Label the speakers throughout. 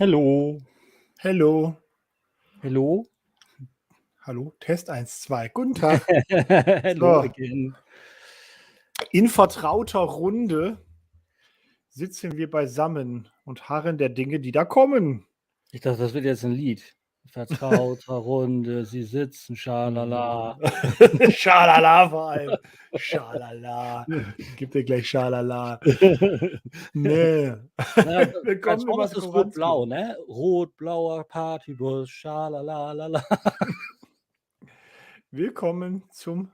Speaker 1: Hello.
Speaker 2: Hello.
Speaker 1: Hello.
Speaker 2: Hallo, Test 1, 2. Guten Tag.
Speaker 1: Hello
Speaker 2: So.
Speaker 1: again.
Speaker 2: In vertrauter Runde sitzen wir beisammen und harren der Dinge, die da kommen.
Speaker 1: Ich dachte, das wird jetzt ein Lied. Vertrauter Runde, sie sitzen, schalala.
Speaker 2: Schalala vor allem. Schalala. Gib dir gleich Schalala. Nee.
Speaker 1: Ja,
Speaker 2: Willkommen im
Speaker 1: Transformers ist
Speaker 2: Akkuranz.
Speaker 1: rot-blau, ne? Rot-blauer Partybus, schalalalala. Willkommen
Speaker 2: zum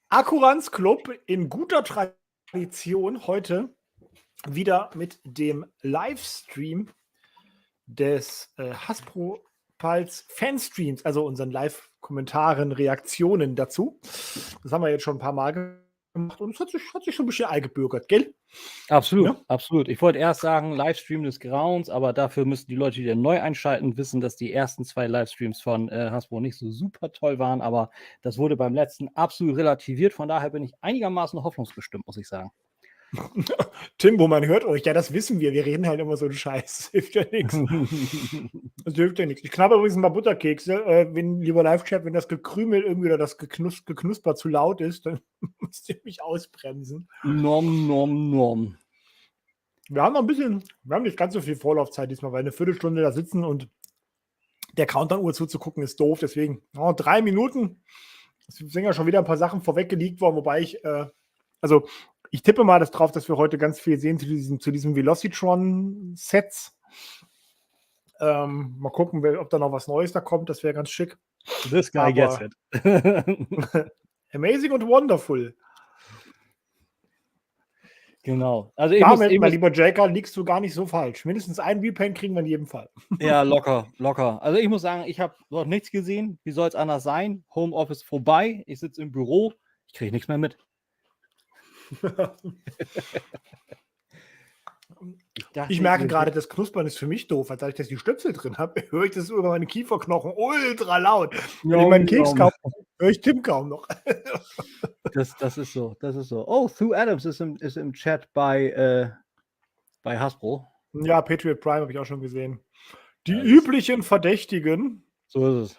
Speaker 2: Akkuranz Club in guter Tradition. Heute wieder mit dem Livestream des Hasbro Pals Fanstreams, also unseren Live-Kommentaren, Reaktionen dazu. Das haben wir jetzt schon ein paar Mal gemacht und es hat sich schon ein bisschen eingebürgert, gell?
Speaker 1: Absolut,
Speaker 2: Ja?
Speaker 1: absolut. Ich wollte erst sagen, Livestream des Grauens, aber dafür müssen die Leute, die wieder neu einschalten, wissen, dass die ersten 2 Livestreams von Hasbro nicht so super toll waren, aber das wurde beim letzten absolut relativiert. Von daher bin ich einigermaßen hoffnungsbestimmt, muss ich sagen.
Speaker 2: Timbo, man hört euch, ja, das wissen wir. Wir reden halt immer so einen Scheiß. Das hilft ja nichts. Das hilft ja nichts. Ich knabber übrigens mal Butterkekse. Lieber Livechat, wenn das Gekrümel irgendwie oder das Geknusper zu laut ist, dann müsst ihr mich ausbremsen.
Speaker 1: Nom, nom, nom.
Speaker 2: Wir haben noch ein bisschen, wir haben nicht ganz so viel Vorlaufzeit diesmal, weil eine Viertelstunde da sitzen und der Countdown-Uhr zuzugucken ist doof. Deswegen 3 Minuten. Es sind ja schon wieder ein paar Sachen vorweg geleakt worden, wobei ich tippe mal drauf, dass wir heute ganz viel sehen zu diesem Velocitron-Sets. Mal gucken, ob da noch was Neues da kommt. Das wäre ganz schick.
Speaker 1: This guy gets it.
Speaker 2: Amazing und wonderful.
Speaker 1: Genau. Also
Speaker 2: damit, mein lieber Jaker, liegst du gar nicht so falsch. Mindestens ein Repaint kriegen wir in jedem Fall.
Speaker 1: Ja, locker. Also ich muss sagen, ich habe noch nichts gesehen. Wie soll es anders sein? Homeoffice vorbei. Ich sitze im Büro. Ich kriege nichts mehr mit.
Speaker 2: Ich merke gerade, das Knuspern ist für mich doof, als ich die Stöpsel drin habe. Höre ich das über meine Kieferknochen ultra laut. Wenn ich meinen Keks kaufe, höre ich Tim kaum noch.
Speaker 1: Das ist so. Oh, Sue Adams ist im Chat bei Hasbro.
Speaker 2: Ja, Patriot Prime habe ich auch schon gesehen. Die üblichen Verdächtigen.
Speaker 1: So ist es.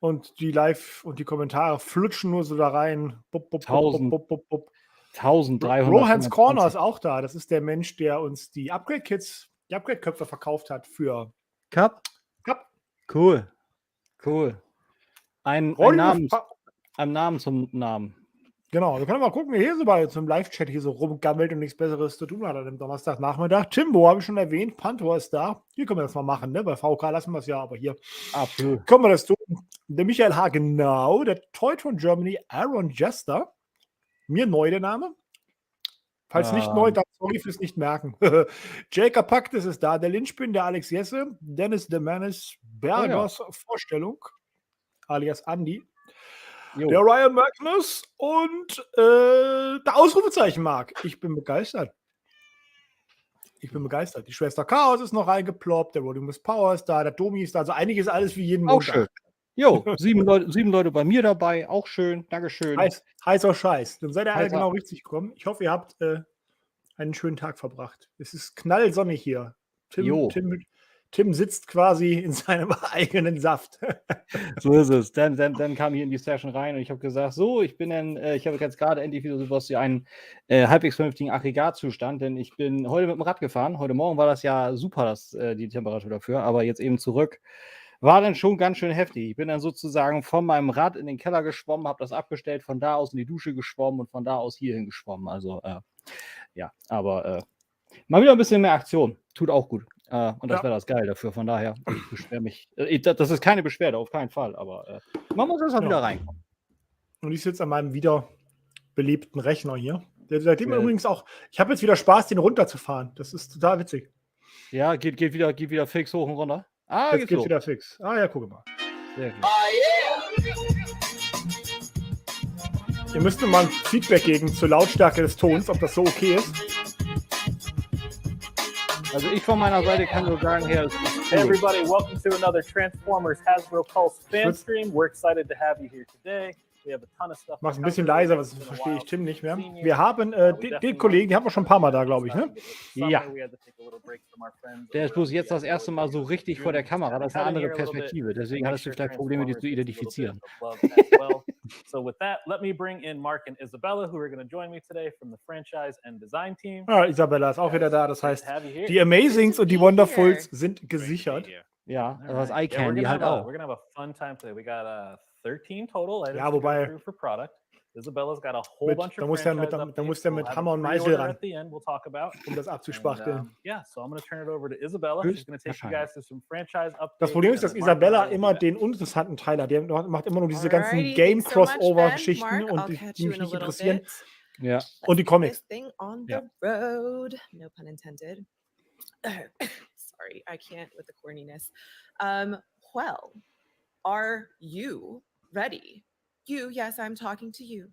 Speaker 2: Und die Live und die Kommentare flutschen nur so da rein.
Speaker 1: 1300.
Speaker 2: Rohan's Corner ist auch da. Das ist der Mensch, der uns die Upgrade-Kits, die Upgrade-Köpfe verkauft hat für
Speaker 1: Cup. Cool. Ein Namen zum Namen.
Speaker 2: Genau, wir können mal gucken, wer hier so bei zum Live-Chat hier so rumgammelt und nichts Besseres zu tun hat an dem Donnerstagnachmittag. Timbo habe ich schon erwähnt, Pantor ist da. Hier können wir das mal machen, ne? Bei VK lassen wir es ja, aber hier können wir das tun. Der Michael H. Genau, der Toy von Germany, Aaron Jester. Mir neu der Name. Falls nicht neu, dann sorry fürs nicht merken. Jacob Paktes ist da, der Lynchpin, der Alex Jesse, Dennis de Manis, Bergers Vorstellung, alias Andy, der Ryan Magnus und der Ausrufezeichen Mark. Ich bin begeistert. Die Schwester Chaos ist noch reingeploppt, der Rodimus Power ist da, der Domi ist da, also einiges alles wie jeden Montag.
Speaker 1: Schön. Jo, 7 Leute bei mir dabei, auch schön, Dankeschön.
Speaker 2: Heißer Scheiß. Dann seid ihr alle genau richtig gekommen. Ich hoffe, ihr habt einen schönen Tag verbracht. Es ist knallsonnig hier. Tim sitzt quasi in seinem eigenen Saft.
Speaker 1: So ist es. Dann kam hier in die Session rein und ich habe gesagt, so, ich habe jetzt gerade endlich wieder sowas wie einen halbwegs vernünftigen Aggregatzustand, denn ich bin heute mit dem Rad gefahren. Heute Morgen war das ja super, die Temperatur dafür, aber jetzt eben zurück. War dann schon ganz schön heftig. Ich bin dann sozusagen von meinem Rad in den Keller geschwommen, habe das abgestellt, von da aus in die Dusche geschwommen und von da aus hierhin geschwommen. Also, aber mal wieder ein bisschen mehr Aktion. Tut auch gut. Und das wäre das geil dafür. Von daher, ich beschwere mich. Das ist keine Beschwerde, auf keinen Fall. Aber man muss erst mal wieder reinkommen.
Speaker 2: Und ich sitze an meinem wieder beliebten Rechner hier. Seitdem übrigens auch, ich habe jetzt wieder Spaß, den runterzufahren. Das ist total witzig.
Speaker 1: Ja, geht wieder fix hoch und runter.
Speaker 2: Jetzt geht's wieder fix. Ja, gucke mal.
Speaker 1: Sehr gut.
Speaker 2: Ihr müsst mir mal ein Feedback geben zur Lautstärke des Tons, ob das so okay ist.
Speaker 1: Also ich von meiner Seite kann nur sagen, hey
Speaker 3: everybody, welcome to another Transformers Hasbro Pulse fan stream. We're excited to have you here today.
Speaker 2: Mach's ein bisschen leiser, was verstehe ich Tim nicht mehr. Wir haben den Kollegen, die haben wir schon ein paar Mal da, glaube ich, ne?
Speaker 1: Ja. Der ist bloß jetzt das erste Mal so richtig vor der Kamera. Das ist eine andere Perspektive. Deswegen hattest du vielleicht Probleme, die zu identifizieren.
Speaker 3: So with that, let me bring in Mark and Isabella, who are going to join me today from the franchise and design team.
Speaker 2: Ah, Isabella ist auch wieder da. Das heißt, die Amazings und die Wonderfuls sind gesichert.
Speaker 1: Ja, das Eye Candy halt auch.
Speaker 3: We're going to have a fun time today. We got 13 total.
Speaker 2: Ja, wobei...
Speaker 3: For product. Isabella's got a whole bunch of
Speaker 2: da muss der mit Hammer und Meißel ran, um das abzuspachteln.
Speaker 3: So I'm going to turn it over to Isabella. She's going to take you guys through some franchise updates.
Speaker 2: Das Problem ist, dass Isabella immer den uninteressanten Teil hat. Die macht immer nur diese ganzen Game-Crossover-Geschichten und die mich nicht interessieren.
Speaker 1: Ja.
Speaker 2: Und die Comics.
Speaker 4: Ja. No pun intended. Sorry, I can't with the corniness. Well, are you ready? You, yes, I'm talking to you.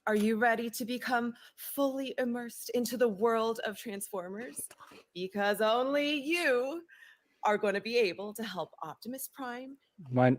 Speaker 4: Are you ready to become fully immersed into the world of Transformers? Because only you are going to be able to help Optimus Prime
Speaker 1: mein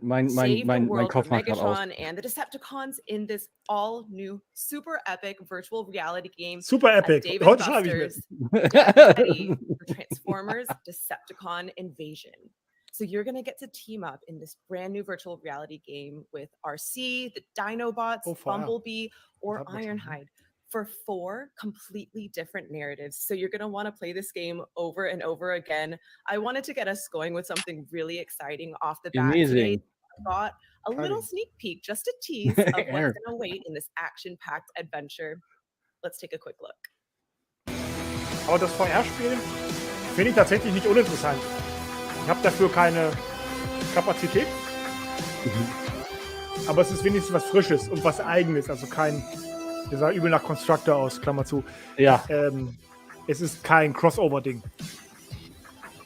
Speaker 1: Kopf macht gerade aus.
Speaker 4: And the Decepticons in this all new super epic virtual reality game.
Speaker 2: Super epic. Heute schreibe ich mit.
Speaker 4: Get ready for Transformers Decepticon Invasion. So you're going to get to team up in this brand new virtual reality game with RC, the Dinobots, Bumblebee, or Ironhide for 4 completely different narratives. So you're going to want to play this game over and over again. I wanted to get us going with something really exciting off the bat. Today, I got a little sneak peek, just a tease of what's going to wait in this action-packed adventure. Let's take a quick look.
Speaker 2: Aber das VR-Spiel finde ich tatsächlich nicht uninteressant. Ich habe dafür keine Kapazität. Aber es ist wenigstens was Frisches und was Eigenes. Also kein, der sah übel nach Constructor aus, Klammer zu.
Speaker 1: Ja.
Speaker 2: Es ist kein Crossover-Ding.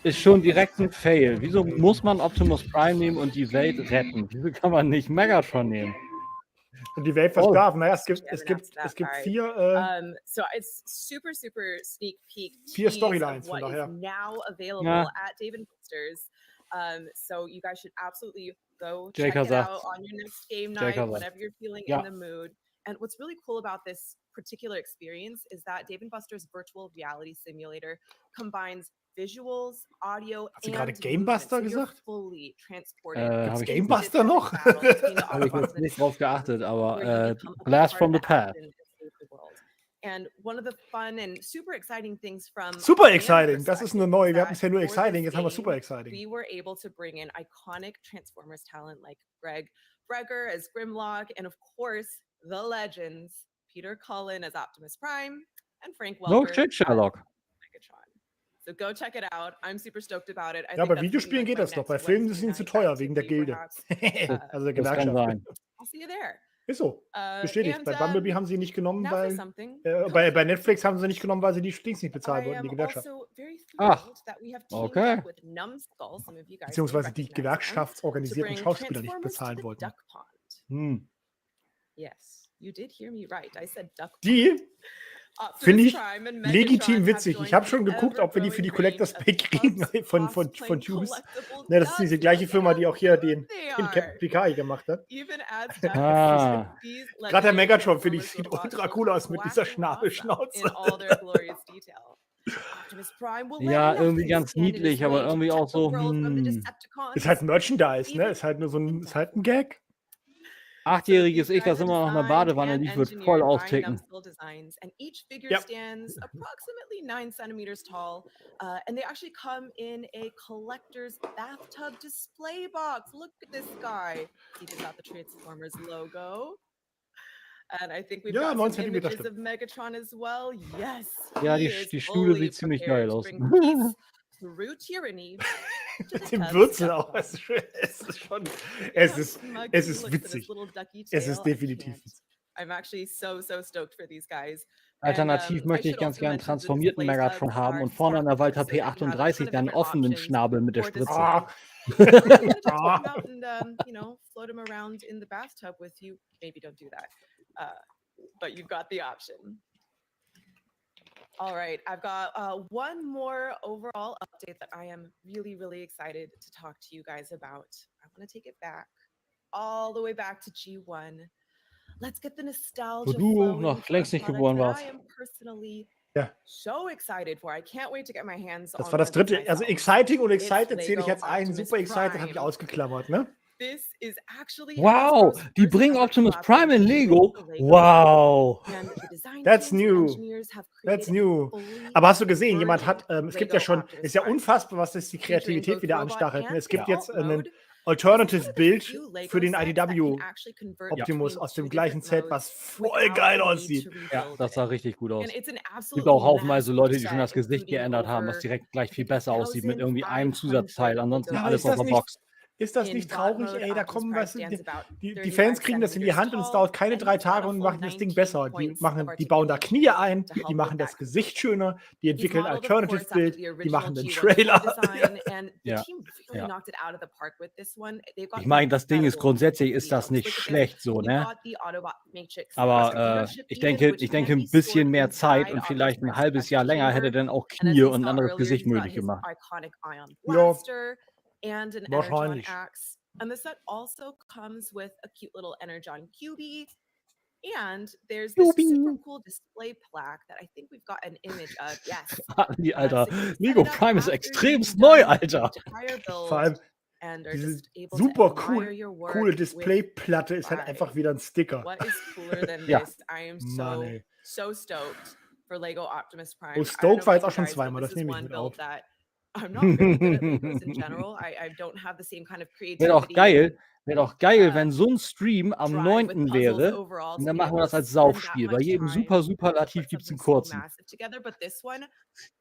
Speaker 1: Ist schon direkt ein Fail. Wieso muss man Optimus Prime nehmen und die Welt retten? Wieso kann man nicht Megatron nehmen?
Speaker 2: Und die Welt versklaven. Naja, es gibt 4.
Speaker 4: So it's super sneak peek.
Speaker 2: 4 Storylines von daher.
Speaker 4: Now available at Dave & Buster's. So you guys should absolutely go check it out on your next game night, whenever you're feeling in the mood. And what's really cool about this particular experience is that Dave & Buster's virtual reality simulator combines visuals, audio,
Speaker 2: Hat sie gerade Gamebuster gesagt?
Speaker 4: Fully transported.
Speaker 2: Gibt's Gamebuster noch?
Speaker 1: Habe ich jetzt nicht drauf geachtet, aber Blast from the Past.
Speaker 4: And one of the fun and super exciting things from
Speaker 2: Super exciting, das ist eine neue. Wir hatten es ja nur exciting, jetzt haben wir super exciting.
Speaker 4: We were able to bring in iconic Transformers talent like Greg Breger as Grimlock, and of course the legends Peter Cullen as Optimus Prime and Frank Welker.
Speaker 1: No shit, Sherlock.
Speaker 4: So go check it out. I'm super stoked about it.
Speaker 2: Ja, bei Videospielen geht das doch. Bei Filmen ist es ihnen zu teuer wegen der Gilde. Also der Gewerkschaft.
Speaker 4: I'll see you there.
Speaker 2: Ist so. Bestätigt. Bei Bumblebee haben sie nicht genommen, weil bei Netflix haben sie nicht genommen, weil sie die Dings nicht bezahlen wollten, die Gewerkschaft.
Speaker 1: Ach, okay.
Speaker 2: Beziehungsweise die gewerkschaftsorganisierten Schauspieler nicht bezahlen wollten.
Speaker 4: Yes, you did hear me right. I said Duck.
Speaker 2: Die finde ich legitim witzig. Ich habe schon geguckt, ob wir die für die Collectors Bay kriegen von Tubes. Ne, das ist diese gleiche Firma, die auch hier den Captain Picard gemacht hat. Gerade der Megatron, finde ich, sieht ultra cool aus mit dieser Schnabelschnauze.
Speaker 1: Ja, irgendwie ganz niedlich, aber irgendwie auch so.
Speaker 2: Ist halt Merchandise, ne? Ist halt nur so ein, ist halt ein Gag.
Speaker 1: 8-jähriges Ich, das immer noch in der Badewanne liegt, wird voll austicken.
Speaker 4: And each figure stands approximately 9 centimeters tall, and they actually come in a collector's bathtub display box. Look at this guy. He just got the Transformers logo. And I think we've got some images of Megatron as well. Yes.
Speaker 1: Ja, die Schule sieht ziemlich geil aus.
Speaker 4: Through tyranny.
Speaker 2: Dem Würzel auch. Es ist schon. Es ist witzig. Es ist definitiv witzig.
Speaker 4: I'm actually so stoked for these guys.
Speaker 1: Alternativ möchte ich ganz gerne einen transformierten Megatron haben und vorne an der Walter P38 dann einen offenen Schnabel mit der Spritze.
Speaker 4: Float him around in the bathtub with you. Maybe don't do that. But you've got the option. All right, I've got one more overall update that I am really excited to talk to you guys about. I want to take it back, all the way back to G1. let's get the nostalgia
Speaker 1: du
Speaker 4: flowing
Speaker 1: noch
Speaker 4: for
Speaker 1: längst
Speaker 4: a
Speaker 1: nicht
Speaker 4: product
Speaker 1: geboren
Speaker 4: that
Speaker 1: warst.
Speaker 4: I am personally
Speaker 2: Ja.
Speaker 4: so excited for. I can't wait to get my hands on
Speaker 2: Das war das
Speaker 4: one of these
Speaker 2: dritte. Also
Speaker 4: myself.
Speaker 2: exciting und
Speaker 4: It's
Speaker 2: excited zähle ich
Speaker 4: Lego
Speaker 2: jetzt ein.
Speaker 4: Optimus
Speaker 2: Super excited habe ich
Speaker 4: Prime.
Speaker 2: ausgeklammert, ne?
Speaker 4: This is actually
Speaker 1: Wow,
Speaker 4: Hasbro's
Speaker 1: die
Speaker 4: first
Speaker 1: bringen
Speaker 4: ever
Speaker 1: Optimus Prime in
Speaker 4: collaboration
Speaker 1: Lego.
Speaker 4: with the Lego
Speaker 1: Wow.
Speaker 4: and the design
Speaker 2: That's
Speaker 4: teams and
Speaker 2: new.
Speaker 4: engineers have
Speaker 2: That's
Speaker 4: created a
Speaker 2: new.
Speaker 4: fully
Speaker 2: Aber hast du gesehen, jemand
Speaker 4: converted
Speaker 2: hat, es gibt ja
Speaker 4: Lego
Speaker 2: schon,
Speaker 4: Optimus
Speaker 2: ist ja
Speaker 4: Prime,
Speaker 2: unfassbar, was das die
Speaker 4: featuring
Speaker 2: Kreativität
Speaker 4: both
Speaker 2: wieder
Speaker 4: robot
Speaker 2: anstachelt. Ne?
Speaker 4: and
Speaker 2: Es gibt
Speaker 4: adult
Speaker 2: jetzt einen
Speaker 4: mode. This is one
Speaker 2: Alternative
Speaker 4: of the
Speaker 2: Bild
Speaker 4: few Lego
Speaker 2: für den
Speaker 4: sets that can
Speaker 2: IDW
Speaker 4: actually convert
Speaker 2: Optimus
Speaker 4: between
Speaker 2: aus dem
Speaker 4: two
Speaker 2: gleichen
Speaker 4: different
Speaker 2: Set,
Speaker 4: modes
Speaker 2: was voll
Speaker 4: without
Speaker 2: geil
Speaker 4: the need
Speaker 2: aussieht.
Speaker 4: to
Speaker 1: Ja,
Speaker 4: rebuild
Speaker 1: das sah
Speaker 4: it.
Speaker 1: richtig gut aus.
Speaker 4: And it's an
Speaker 1: Gibt auch
Speaker 4: absolutely
Speaker 1: haufenweise
Speaker 4: massive
Speaker 1: Leute, die schon das
Speaker 4: set,
Speaker 1: Gesicht
Speaker 4: including
Speaker 1: geändert haben, was
Speaker 4: over,
Speaker 1: direkt gleich
Speaker 4: I
Speaker 1: viel
Speaker 4: think,
Speaker 1: besser aussieht mit irgendwie einem
Speaker 4: 1,500
Speaker 1: Zusatzteil. Ansonsten
Speaker 4: Lego
Speaker 2: Ja, aber
Speaker 1: alles
Speaker 2: ist
Speaker 1: aus
Speaker 2: das
Speaker 1: der
Speaker 2: nicht,
Speaker 1: Box.
Speaker 2: ist das
Speaker 4: In
Speaker 2: nicht
Speaker 4: bot
Speaker 2: traurig,
Speaker 4: mode,
Speaker 2: ey? Da
Speaker 4: Optimus
Speaker 2: kommen,
Speaker 4: Prime
Speaker 2: weißt du,
Speaker 4: stands about
Speaker 2: die
Speaker 4: 35
Speaker 2: Fans kriegen das in die
Speaker 4: centimeters
Speaker 2: Hand und es
Speaker 4: tall,
Speaker 2: dauert keine
Speaker 4: and
Speaker 2: 3
Speaker 4: he's got a
Speaker 2: Tage und
Speaker 4: full
Speaker 2: machen das Ding
Speaker 4: 19
Speaker 2: besser. Die
Speaker 4: points
Speaker 2: machen,
Speaker 4: of
Speaker 2: die bauen da Knie ein,
Speaker 4: to
Speaker 2: die
Speaker 4: help with
Speaker 2: machen
Speaker 4: that
Speaker 2: das Gesicht schöner, die
Speaker 4: He's
Speaker 2: entwickeln ein
Speaker 4: modeled, of course,
Speaker 2: Alternative
Speaker 4: after
Speaker 2: Bild,
Speaker 4: the
Speaker 2: die
Speaker 4: original
Speaker 2: machen den
Speaker 4: G1 toy
Speaker 2: Trailer.
Speaker 4: design, and the
Speaker 1: Ja,
Speaker 4: team really
Speaker 1: ja.
Speaker 4: knocked it out of the park with this one. They've got
Speaker 1: Ich meine, das Ding ist
Speaker 4: incredible
Speaker 1: grundsätzlich ist das
Speaker 4: details.
Speaker 1: nicht
Speaker 4: Look at this.
Speaker 1: schlecht so,
Speaker 4: You've
Speaker 1: ne?
Speaker 4: got the Autobot Matrix
Speaker 1: Aber
Speaker 4: leadership
Speaker 1: ich
Speaker 4: unit,
Speaker 1: denke,
Speaker 4: which can
Speaker 1: ein
Speaker 4: be
Speaker 1: bisschen
Speaker 4: stored
Speaker 1: mehr Zeit
Speaker 4: inside
Speaker 1: und
Speaker 4: Optimus
Speaker 1: vielleicht ein
Speaker 4: Prime's
Speaker 1: halbes Jahr
Speaker 4: production
Speaker 1: länger hätte
Speaker 4: chamber.
Speaker 1: dann auch
Speaker 4: And as
Speaker 1: Knie
Speaker 4: we
Speaker 1: und ein
Speaker 4: saw
Speaker 1: anderes
Speaker 4: earlier,
Speaker 1: Gesicht
Speaker 4: he's got
Speaker 1: möglich
Speaker 4: his
Speaker 1: gemacht.
Speaker 4: iconic Ion
Speaker 2: Ja,
Speaker 4: Blaster and an Energon
Speaker 2: wahrscheinlich.
Speaker 4: axe. And the set also comes with a cute little Energon Cubie. And there's this super
Speaker 1: Jubi.
Speaker 4: cool display plaque that I think we've got an image of. Yes.
Speaker 1: Die, Alter,
Speaker 4: So you can set
Speaker 1: Lego
Speaker 4: it up
Speaker 1: Prime ist
Speaker 4: after
Speaker 1: extremst
Speaker 4: you've
Speaker 1: neu,
Speaker 4: done the
Speaker 1: Alter.
Speaker 4: entire
Speaker 2: Vor
Speaker 4: build
Speaker 2: allem
Speaker 4: and are
Speaker 2: diese
Speaker 4: just able to
Speaker 2: super
Speaker 4: admire your work
Speaker 2: coole
Speaker 4: with
Speaker 2: Displayplatte ist halt einfach
Speaker 4: pride.
Speaker 2: wieder ein Sticker.
Speaker 4: What is cooler than
Speaker 1: Ja.
Speaker 4: this? I am
Speaker 2: Mann, ey.
Speaker 4: so stoked for Lego Optimus Prime.
Speaker 2: Oh,
Speaker 4: I don't know
Speaker 2: Stoke war
Speaker 4: about
Speaker 2: jetzt auch
Speaker 4: you
Speaker 2: schon
Speaker 4: guys, but
Speaker 2: zweimal,
Speaker 4: this
Speaker 2: das
Speaker 4: is
Speaker 2: nehme ich
Speaker 4: one
Speaker 2: mit
Speaker 4: build
Speaker 2: auf.
Speaker 4: that I'm not very good at Legos in general. I don't have the same kind of
Speaker 1: Wäre doch
Speaker 4: creativity and
Speaker 1: geil, wenn so ein Stream am
Speaker 4: drive with
Speaker 1: 9.
Speaker 4: puzzles
Speaker 1: wäre
Speaker 4: overall
Speaker 1: und
Speaker 4: to
Speaker 1: dann
Speaker 4: be
Speaker 1: machen
Speaker 4: able
Speaker 1: wir
Speaker 4: to
Speaker 1: das als
Speaker 4: spend that
Speaker 1: Saufspiel. Bei
Speaker 4: much
Speaker 1: jedem
Speaker 4: time
Speaker 1: Superlativ
Speaker 4: put
Speaker 1: gibt es einen
Speaker 4: something so
Speaker 1: kurzen.
Speaker 4: massive together. But this one,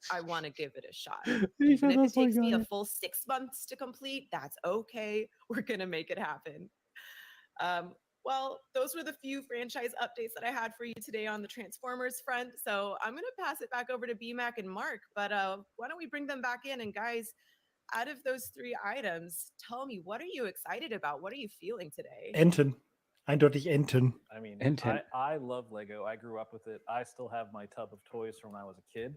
Speaker 4: I want to give it a shot.
Speaker 1: Ich
Speaker 4: Even
Speaker 1: finde
Speaker 4: if
Speaker 1: das
Speaker 4: it
Speaker 1: voll
Speaker 4: takes me a
Speaker 1: geil.
Speaker 4: full 6 months to complete, that's okay. We're gonna make it happen. Well, those were the few franchise updates that I had for you today on the Transformers front. So I'm gonna pass it back over to BMAC and Mark. But why don't we bring them back in? And guys, out of those 3 items, tell me, what are you excited about? What are you feeling today?
Speaker 2: Enten. Eindeutig Enten.
Speaker 3: I mean,
Speaker 1: Enten.
Speaker 3: I love Lego. I grew up with it. I still have my tub of toys from when I was a kid.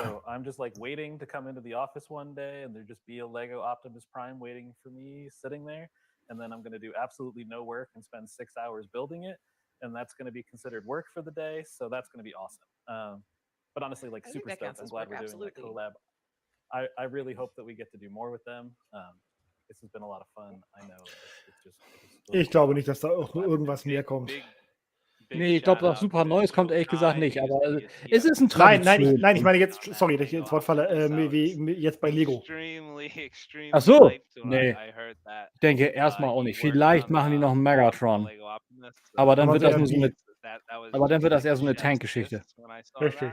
Speaker 3: So I'm just like waiting to come into the office one day and there just be a Lego Optimus Prime waiting for me sitting there. And then I'm going to do absolutely no work and spend 6 hours building it. And that's going to be considered work for the day. So that's going to be awesome. But honestly, like
Speaker 4: I think
Speaker 3: super
Speaker 4: that
Speaker 3: stoked.
Speaker 4: counts
Speaker 3: I'm
Speaker 4: as
Speaker 3: glad
Speaker 4: work,
Speaker 3: we're doing that
Speaker 4: absolutely.
Speaker 3: collab. I really hope that we get to do more with them. This has been a lot of fun. I know.
Speaker 2: Ich glaube nicht, dass da auch irgendwas mehr kommt.
Speaker 1: Nee, ich glaube, was super Neues kommt ehrlich gesagt nicht. Aber es ist ein
Speaker 2: Nein,
Speaker 1: Tradition.
Speaker 2: ich meine jetzt, sorry, dass ich ins Wort falle, jetzt bei Lego.
Speaker 1: Ach so, nee. Ich denke erstmal auch nicht. Vielleicht machen die noch einen Megatron. Aber dann wird das nur so eine, aber dann wird das eher so eine Tankgeschichte.
Speaker 2: Richtig.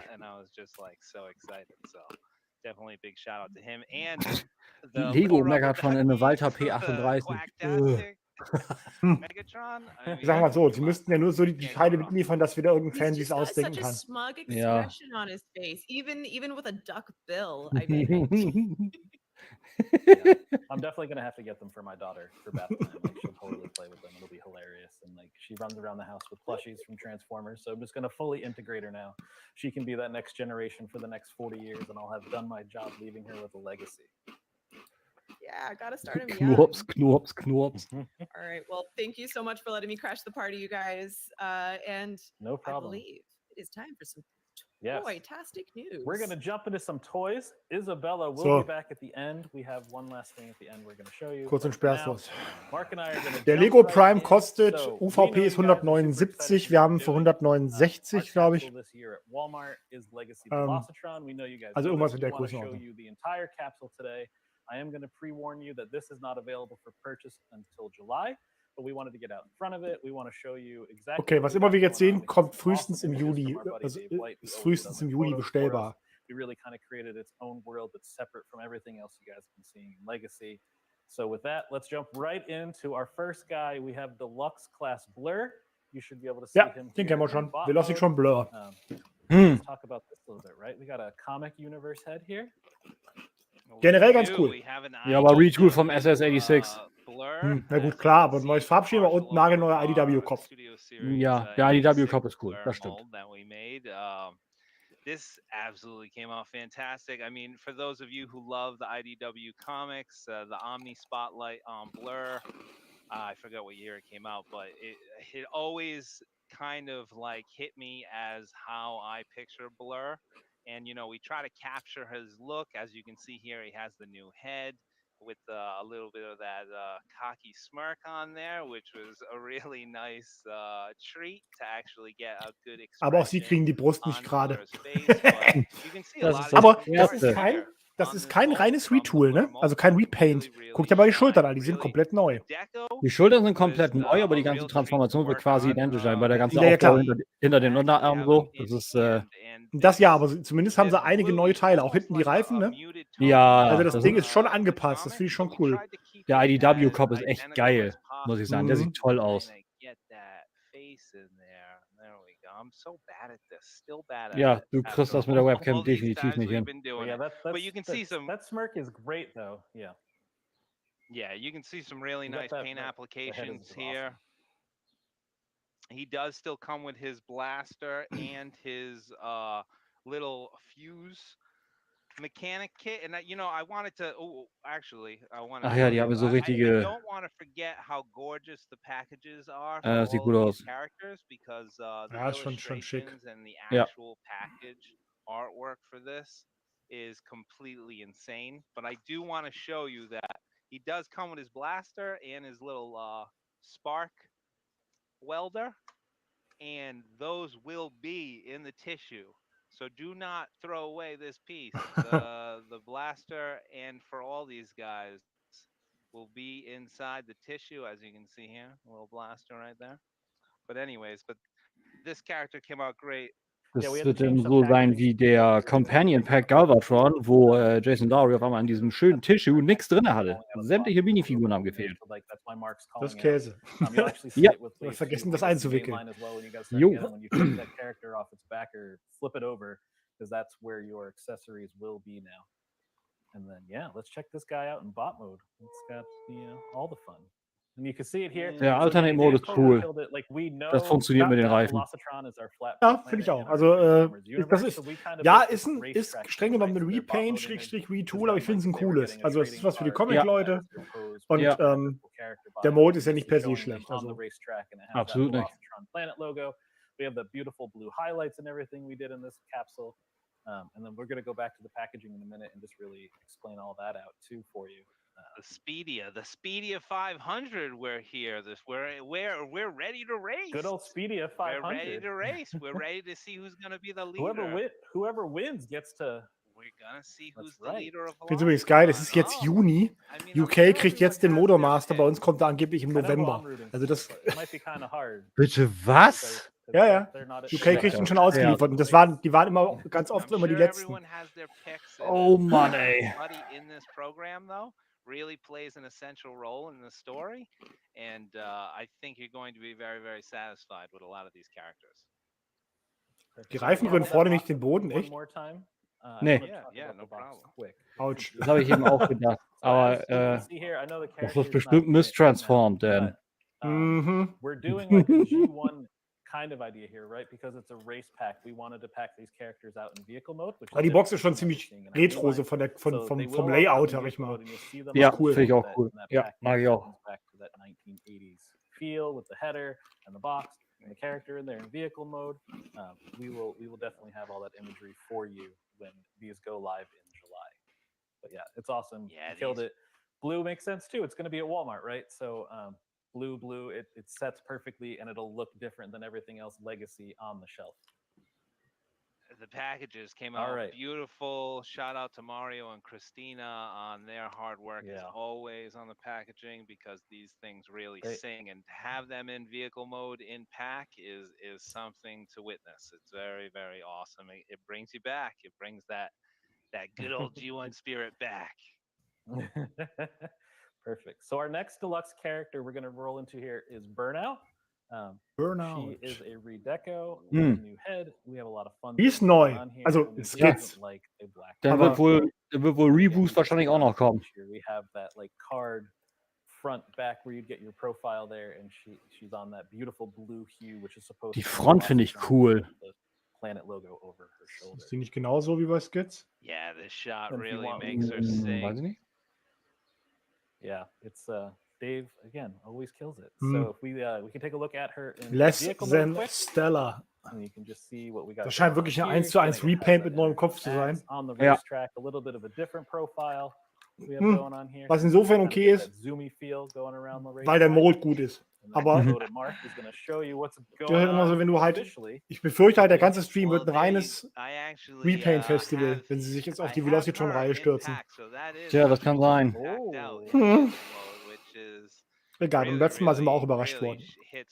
Speaker 1: Lego Megatron in eine Walter P38.
Speaker 2: Ich sag mal so, sie müssten ja nur so die Teile mitliefern, dass wieder irgendein Fan
Speaker 4: He's
Speaker 2: sich
Speaker 4: just got
Speaker 2: ausdenken
Speaker 4: such a
Speaker 2: kann.
Speaker 4: smug
Speaker 1: Ja.
Speaker 4: expression on his face, even with a duck bill. I mean,
Speaker 3: Yeah. I'm definitely gonna have to get them for my daughter for bath time. Like she'll totally play with them. It'll be hilarious. And like she runs around the house with plushies from Transformers. So I'm just gonna fully integrate her now. She can be that next generation for the next 40 years, and I'll have done my job leaving her with a legacy.
Speaker 4: yeah, I gotta start him young.
Speaker 1: Knurps, Knurps, Knurps.
Speaker 4: All right. Well, thank you so much for letting me crash the party, you guys. And
Speaker 3: No
Speaker 4: I
Speaker 3: problem.
Speaker 4: believe it is time for some
Speaker 3: Yes.
Speaker 4: toy-tastic news.
Speaker 3: We're gonna jump into some toys. Isabella will
Speaker 2: So.
Speaker 3: be back at the end. We have one last thing at the end we're gonna show you.
Speaker 2: Kurz und
Speaker 3: But for
Speaker 2: schmerzlos.
Speaker 3: now, Mark and I are gonna
Speaker 2: Der
Speaker 3: jump
Speaker 2: Lego
Speaker 3: right
Speaker 2: Prime
Speaker 3: in.
Speaker 2: kostet,
Speaker 3: So, we know
Speaker 2: UVP
Speaker 3: you
Speaker 2: ist
Speaker 3: guys are super
Speaker 2: 179,
Speaker 3: excited
Speaker 2: wir
Speaker 3: to
Speaker 2: haben
Speaker 3: do
Speaker 2: für
Speaker 3: it.
Speaker 2: 169, glaube ich.
Speaker 3: Our capsule this year at Walmart is Legacy
Speaker 2: Ähm,
Speaker 3: Velocitron. We know you guys
Speaker 2: also
Speaker 3: know
Speaker 2: irgendwas
Speaker 3: this.
Speaker 2: in
Speaker 3: We
Speaker 2: der
Speaker 3: want to show
Speaker 2: Größenordnung.
Speaker 3: you the entire capsule today. I am going to pre-warn you that this is not available for purchase until July, but we wanted to get out in front of it. We want to show you exactly
Speaker 2: Okay,
Speaker 3: what
Speaker 2: was
Speaker 3: we
Speaker 2: immer
Speaker 3: got
Speaker 2: wir jetzt
Speaker 3: going on
Speaker 2: sehen,
Speaker 3: because
Speaker 2: kommt
Speaker 3: some
Speaker 2: frühestens
Speaker 3: awesome
Speaker 2: im
Speaker 3: images
Speaker 2: Juli,
Speaker 3: from our buddy
Speaker 2: also
Speaker 3: Dave White, who
Speaker 2: ist
Speaker 3: always
Speaker 2: frühestens
Speaker 3: does
Speaker 2: im
Speaker 3: our
Speaker 2: Juli
Speaker 3: photos for us.
Speaker 2: bestellbar.
Speaker 3: We really kind of created its own world that's separate from everything else you guys have been seeing in Legacy. So with that, let's jump right into our first guy. We have Deluxe Class Blur. You should be able to see
Speaker 2: Ja,
Speaker 3: him
Speaker 2: den
Speaker 3: here
Speaker 2: kennen wir
Speaker 3: in
Speaker 2: schon.
Speaker 3: bot
Speaker 2: Velocitron
Speaker 3: mode.
Speaker 2: Blur.
Speaker 3: Let's talk about this a little bit, right? We got a comic universe head here.
Speaker 2: Generell ganz cool.
Speaker 1: Ja, aber Retool vom SS86.
Speaker 2: Na gut, klar, aber ein neues Farbschema und nagelneuer IDW-Kopf.
Speaker 1: Ja, der IDW-Kopf ist cool, das stimmt.
Speaker 5: This absolutely came out fantastic. I mean, for those of you who love the IDW comics, the Omni Spotlight on Blur, I forgot what year it came out, but it always kind of like hit me as how I picture Blur. And, we try to capture his look. As you can see here, he has the new head with a little bit of that cocky smirk on there, which was a really nice treat to actually get a good
Speaker 2: Aber auch sie
Speaker 5: expression
Speaker 2: kriegen die Brust nicht
Speaker 5: on
Speaker 2: gerade.
Speaker 5: Blur's face. But you can see a
Speaker 1: Das
Speaker 5: lot
Speaker 1: ist
Speaker 5: of
Speaker 1: das
Speaker 2: Aber das ist
Speaker 1: Erste.
Speaker 2: kein, das
Speaker 5: on
Speaker 2: ist
Speaker 5: this
Speaker 2: kein
Speaker 5: mold
Speaker 2: reines
Speaker 5: from the
Speaker 2: Retool,
Speaker 5: Blur
Speaker 2: ne? Also
Speaker 5: mold.
Speaker 2: kein
Speaker 5: Really,
Speaker 2: Repaint.
Speaker 5: really
Speaker 2: Guck dir mal die Schultern
Speaker 5: shine.
Speaker 2: an, die sind
Speaker 5: Really,
Speaker 2: komplett neu.
Speaker 5: the deco
Speaker 1: Die Schultern sind
Speaker 5: was
Speaker 1: komplett neu, aber die
Speaker 5: a
Speaker 1: ganze
Speaker 5: real treat to
Speaker 1: Transformation wird
Speaker 5: work
Speaker 1: quasi
Speaker 5: on.
Speaker 1: identisch sein, bei der ganzen
Speaker 2: Ja, ja,
Speaker 1: Aufbau
Speaker 2: klar.
Speaker 1: hinter den
Speaker 5: Actually
Speaker 1: Unterarmen
Speaker 5: have
Speaker 1: so.
Speaker 5: him
Speaker 1: Das
Speaker 5: in
Speaker 1: ist,
Speaker 5: hand, and
Speaker 2: Das ja,
Speaker 5: this
Speaker 2: aber zumindest haben
Speaker 5: this
Speaker 2: sie einige
Speaker 5: blue
Speaker 2: neue
Speaker 5: is
Speaker 2: Teile, auch
Speaker 5: almost
Speaker 2: hinten die
Speaker 5: like
Speaker 2: Reifen, ne?
Speaker 5: muted
Speaker 1: Ja,
Speaker 5: tone
Speaker 2: Also das
Speaker 1: das
Speaker 2: Ding
Speaker 1: ist-
Speaker 2: ist schon
Speaker 5: the
Speaker 2: angepasst, das
Speaker 5: comic,
Speaker 2: finde ich
Speaker 5: so
Speaker 2: schon
Speaker 5: we
Speaker 2: cool.
Speaker 5: tried to keep
Speaker 1: der
Speaker 5: it
Speaker 1: IDW
Speaker 5: as
Speaker 1: Cop ist echt
Speaker 5: identical as
Speaker 1: geil, muss ich sagen. Der
Speaker 2: Mhm.
Speaker 1: sieht toll aus.
Speaker 5: trying to get that face in there. There we go. I'm so bad at this. Still bad at
Speaker 1: Ja,
Speaker 5: it.
Speaker 1: du kriegst das mit der Webcam definitiv nicht hin.
Speaker 5: Been
Speaker 3: But
Speaker 5: doing
Speaker 3: yeah,
Speaker 5: it. But you can see some.
Speaker 3: that smirk is great though. Yeah.
Speaker 5: Yeah, you can see some really
Speaker 3: You got
Speaker 5: nice
Speaker 3: that-
Speaker 5: paint
Speaker 3: that- the head is
Speaker 5: applications
Speaker 3: just
Speaker 5: here. He does still come with his blaster and his little fuse mechanic kit, and I wanted to. Oh, actually, I want to.
Speaker 1: Ach ja, die haben so
Speaker 5: I
Speaker 1: richtige.
Speaker 5: don't want to forget how gorgeous the packages are for
Speaker 1: Das sieht
Speaker 5: all
Speaker 1: gut
Speaker 5: of
Speaker 1: aus.
Speaker 5: these characters, because the
Speaker 2: Ja, ist schon schick.
Speaker 5: illustrations and the
Speaker 1: Ja.
Speaker 5: actual package artwork for this is completely insane. But I do want to show you that he does come with his blaster and his little spark welder, and those will be in the tissue. So do not throw away this piece. The blaster and for all these guys will be inside the tissue, as you can see here, a little blaster right there. But anyways, this character came out great.
Speaker 1: Das
Speaker 3: Ja, we had
Speaker 1: wird
Speaker 3: to
Speaker 1: dann
Speaker 3: change some
Speaker 1: so sein
Speaker 3: packaging
Speaker 1: wie
Speaker 3: to
Speaker 1: der
Speaker 3: make it
Speaker 1: Companion
Speaker 3: bigger.
Speaker 1: Pack Galvatron, wo Jason Lowry auf einmal an diesem schönen Tissue nichts drin hatte. Sämtliche Minifiguren haben gefehlt.
Speaker 3: So, like, that's why Mark's
Speaker 2: Das ist
Speaker 3: calling out.
Speaker 2: Käse.
Speaker 3: You actually see
Speaker 1: Ja.
Speaker 3: it with
Speaker 2: Du hast
Speaker 3: Wave
Speaker 2: vergessen,
Speaker 3: 2,
Speaker 2: das
Speaker 3: we did the
Speaker 2: einzuwickeln.
Speaker 3: main line as well when you guys start
Speaker 1: Jo.
Speaker 3: together, when you take that character off its back or flip it over, because that's where your accessories will be now. And then yeah, let's check this guy out in bot mode. It's got all the fun. And you can see it here.
Speaker 1: Der
Speaker 3: So
Speaker 1: Alternate
Speaker 3: they
Speaker 1: Mode ist
Speaker 3: totally
Speaker 1: cool.
Speaker 3: killed it. Like, we know
Speaker 1: Das funktioniert mit den
Speaker 3: that
Speaker 1: Reifen.
Speaker 3: Velocitron is our flat
Speaker 2: Ja,
Speaker 3: planet
Speaker 2: finde ich auch.
Speaker 3: in our
Speaker 2: Also,
Speaker 3: Transformers
Speaker 2: das
Speaker 3: universe,
Speaker 2: ist,
Speaker 3: so we kind of
Speaker 2: ja,
Speaker 3: built
Speaker 2: ist,
Speaker 3: this
Speaker 2: ist
Speaker 3: racetrack
Speaker 2: streng genommen ein
Speaker 3: right? Their bot
Speaker 2: Repaint,
Speaker 3: mode image
Speaker 2: Schrägstrich
Speaker 3: is
Speaker 2: Retool, aber ich
Speaker 3: them,
Speaker 2: finde es ein
Speaker 3: like, they were
Speaker 2: cooles.
Speaker 3: getting a
Speaker 2: Also es ist
Speaker 3: trading
Speaker 2: was für die
Speaker 3: card
Speaker 2: Comic-Leute.
Speaker 3: as opposed
Speaker 2: Und
Speaker 3: to
Speaker 1: Ja.
Speaker 3: a physical character
Speaker 2: der
Speaker 3: bot
Speaker 2: Mode
Speaker 3: mode.
Speaker 2: ist ja nicht
Speaker 3: This
Speaker 2: per
Speaker 3: is
Speaker 2: se
Speaker 3: showing
Speaker 2: schlecht.
Speaker 3: them on the
Speaker 2: Also
Speaker 3: racetrack, and it has
Speaker 1: Absolut
Speaker 3: that
Speaker 1: nicht.
Speaker 3: Velocitron Planet logo. We have the beautiful blue highlights and everything we did in this capsule. And then we're going to go back to the packaging in a minute and just really explain all that out too for you.
Speaker 5: The Speedia 500. We're here. We're ready to race.
Speaker 3: Good old Speedia 500.
Speaker 5: We're ready to race. We're ready to see who's going to be the leader.
Speaker 3: Whoever wins gets to.
Speaker 5: We're gonna see who's
Speaker 3: That's
Speaker 5: the
Speaker 3: right.
Speaker 5: leader of
Speaker 2: ich finde es übrigens geil, es ist jetzt Juni. UK kriegt jetzt den Motormaster, bei uns kommt er angeblich im
Speaker 3: I know who I'm
Speaker 2: November.
Speaker 3: rooting
Speaker 2: Also
Speaker 3: for,
Speaker 2: das,
Speaker 3: but it might be kind of hard.
Speaker 1: Bitte was?
Speaker 3: because
Speaker 2: Ja, ja.
Speaker 3: they're not at
Speaker 2: UK kriegt ihn schon ausgeliefert. Und die waren immer ganz oft immer die letzten.
Speaker 1: Oh Mann, ey.
Speaker 5: Everybody in this program, though, really plays an essential role in the story, and I think you're going to be very, very satisfied with a lot of these characters.
Speaker 2: Die Reifen rühren vorne nicht den Boden, echt?
Speaker 1: Nee.
Speaker 5: Yeah, no problem.
Speaker 2: Autsch.
Speaker 1: Das habe ich eben auch gedacht. Aber das wird bestimmt mistransformed, denn.
Speaker 2: Mhm.
Speaker 3: We're doing like a G1 kind of idea here, right? Because it's a race pack. We wanted to pack these characters out in vehicle mode. Which
Speaker 2: Aber die Box ist schon ziemlich retro, so vom Layout, sag ich mal.
Speaker 1: Ja,
Speaker 2: cool.
Speaker 1: finde ich auch cool. Ja, mag ich auch.
Speaker 3: Back to that 1980s feel with the header and the box and the character in there in vehicle mode. We will definitely have all that imagery for you when these go live in July. But yeah, it's awesome.
Speaker 5: Yeah,
Speaker 3: You killed it. Blue makes sense too. It's going to be at Walmart, right? So blue, it sets perfectly and it'll look different than everything else legacy on the shelf.
Speaker 5: The packages came out beautiful. Shout out to Mario and Christina on their hard work as always on the packaging, because these things really sing, and to have them in vehicle mode in pack is something to witness. It's very, very awesome. It brings you back. It brings that good old G1 spirit back.
Speaker 3: Perfect. So our next deluxe character we're going to roll into here is Burnout.
Speaker 2: Burnout.
Speaker 3: She is a redeco with a new head. We have a lot of fun.
Speaker 2: Die ist neu.
Speaker 3: on here,
Speaker 2: Also,
Speaker 3: and we
Speaker 2: es
Speaker 3: do
Speaker 2: geht's.
Speaker 3: like a black
Speaker 1: Dann wird wohl Reboost wahrscheinlich auch noch kommen.
Speaker 3: We have that like card front back where you'd get your profile there, and she's on that beautiful blue hue, which is supposed
Speaker 1: Die
Speaker 3: to be
Speaker 1: Front finde ich cool.
Speaker 3: the Planet logo over her shoulder.
Speaker 2: Ist die nicht genauso wie bei Skits?
Speaker 5: Yeah, this shot
Speaker 3: And if you
Speaker 5: really
Speaker 3: want-
Speaker 5: makes her
Speaker 1: Weiß
Speaker 5: sing.
Speaker 1: ich nicht.
Speaker 3: Yeah, it's Dave again always kills it. So if we can take a look at her in
Speaker 2: Less
Speaker 3: vehicle
Speaker 2: than
Speaker 3: mode quick,
Speaker 2: stellar.
Speaker 3: and you can just see what we got.
Speaker 2: Das scheint wirklich ein 1:1 Repaint mit neuem Kopf zu sein.
Speaker 3: On the
Speaker 1: Ja.
Speaker 3: racetrack, a little bit of a different profile we have going on here.
Speaker 2: Was insofern
Speaker 3: Kind of
Speaker 2: okay
Speaker 3: get
Speaker 2: ist,
Speaker 3: that zoomy feel going around the
Speaker 2: weil der
Speaker 3: racetrack.
Speaker 2: Mold gut ist.
Speaker 3: And that
Speaker 2: Aber
Speaker 3: loaded mark is gonna show you what's
Speaker 2: das
Speaker 3: going
Speaker 2: ist immer so,
Speaker 3: on
Speaker 2: wenn du halt,
Speaker 3: officially.
Speaker 2: ich befürchte halt, der ganze Stream
Speaker 5: Well,
Speaker 2: wird ein reines
Speaker 5: I actually
Speaker 2: Repaint-Festival, wenn sie sich jetzt auf die Velocitron-Reihe stürzen.
Speaker 1: Tja, das kann sein.
Speaker 2: Egal, beim letzten Mal sind wir auch überrascht worden.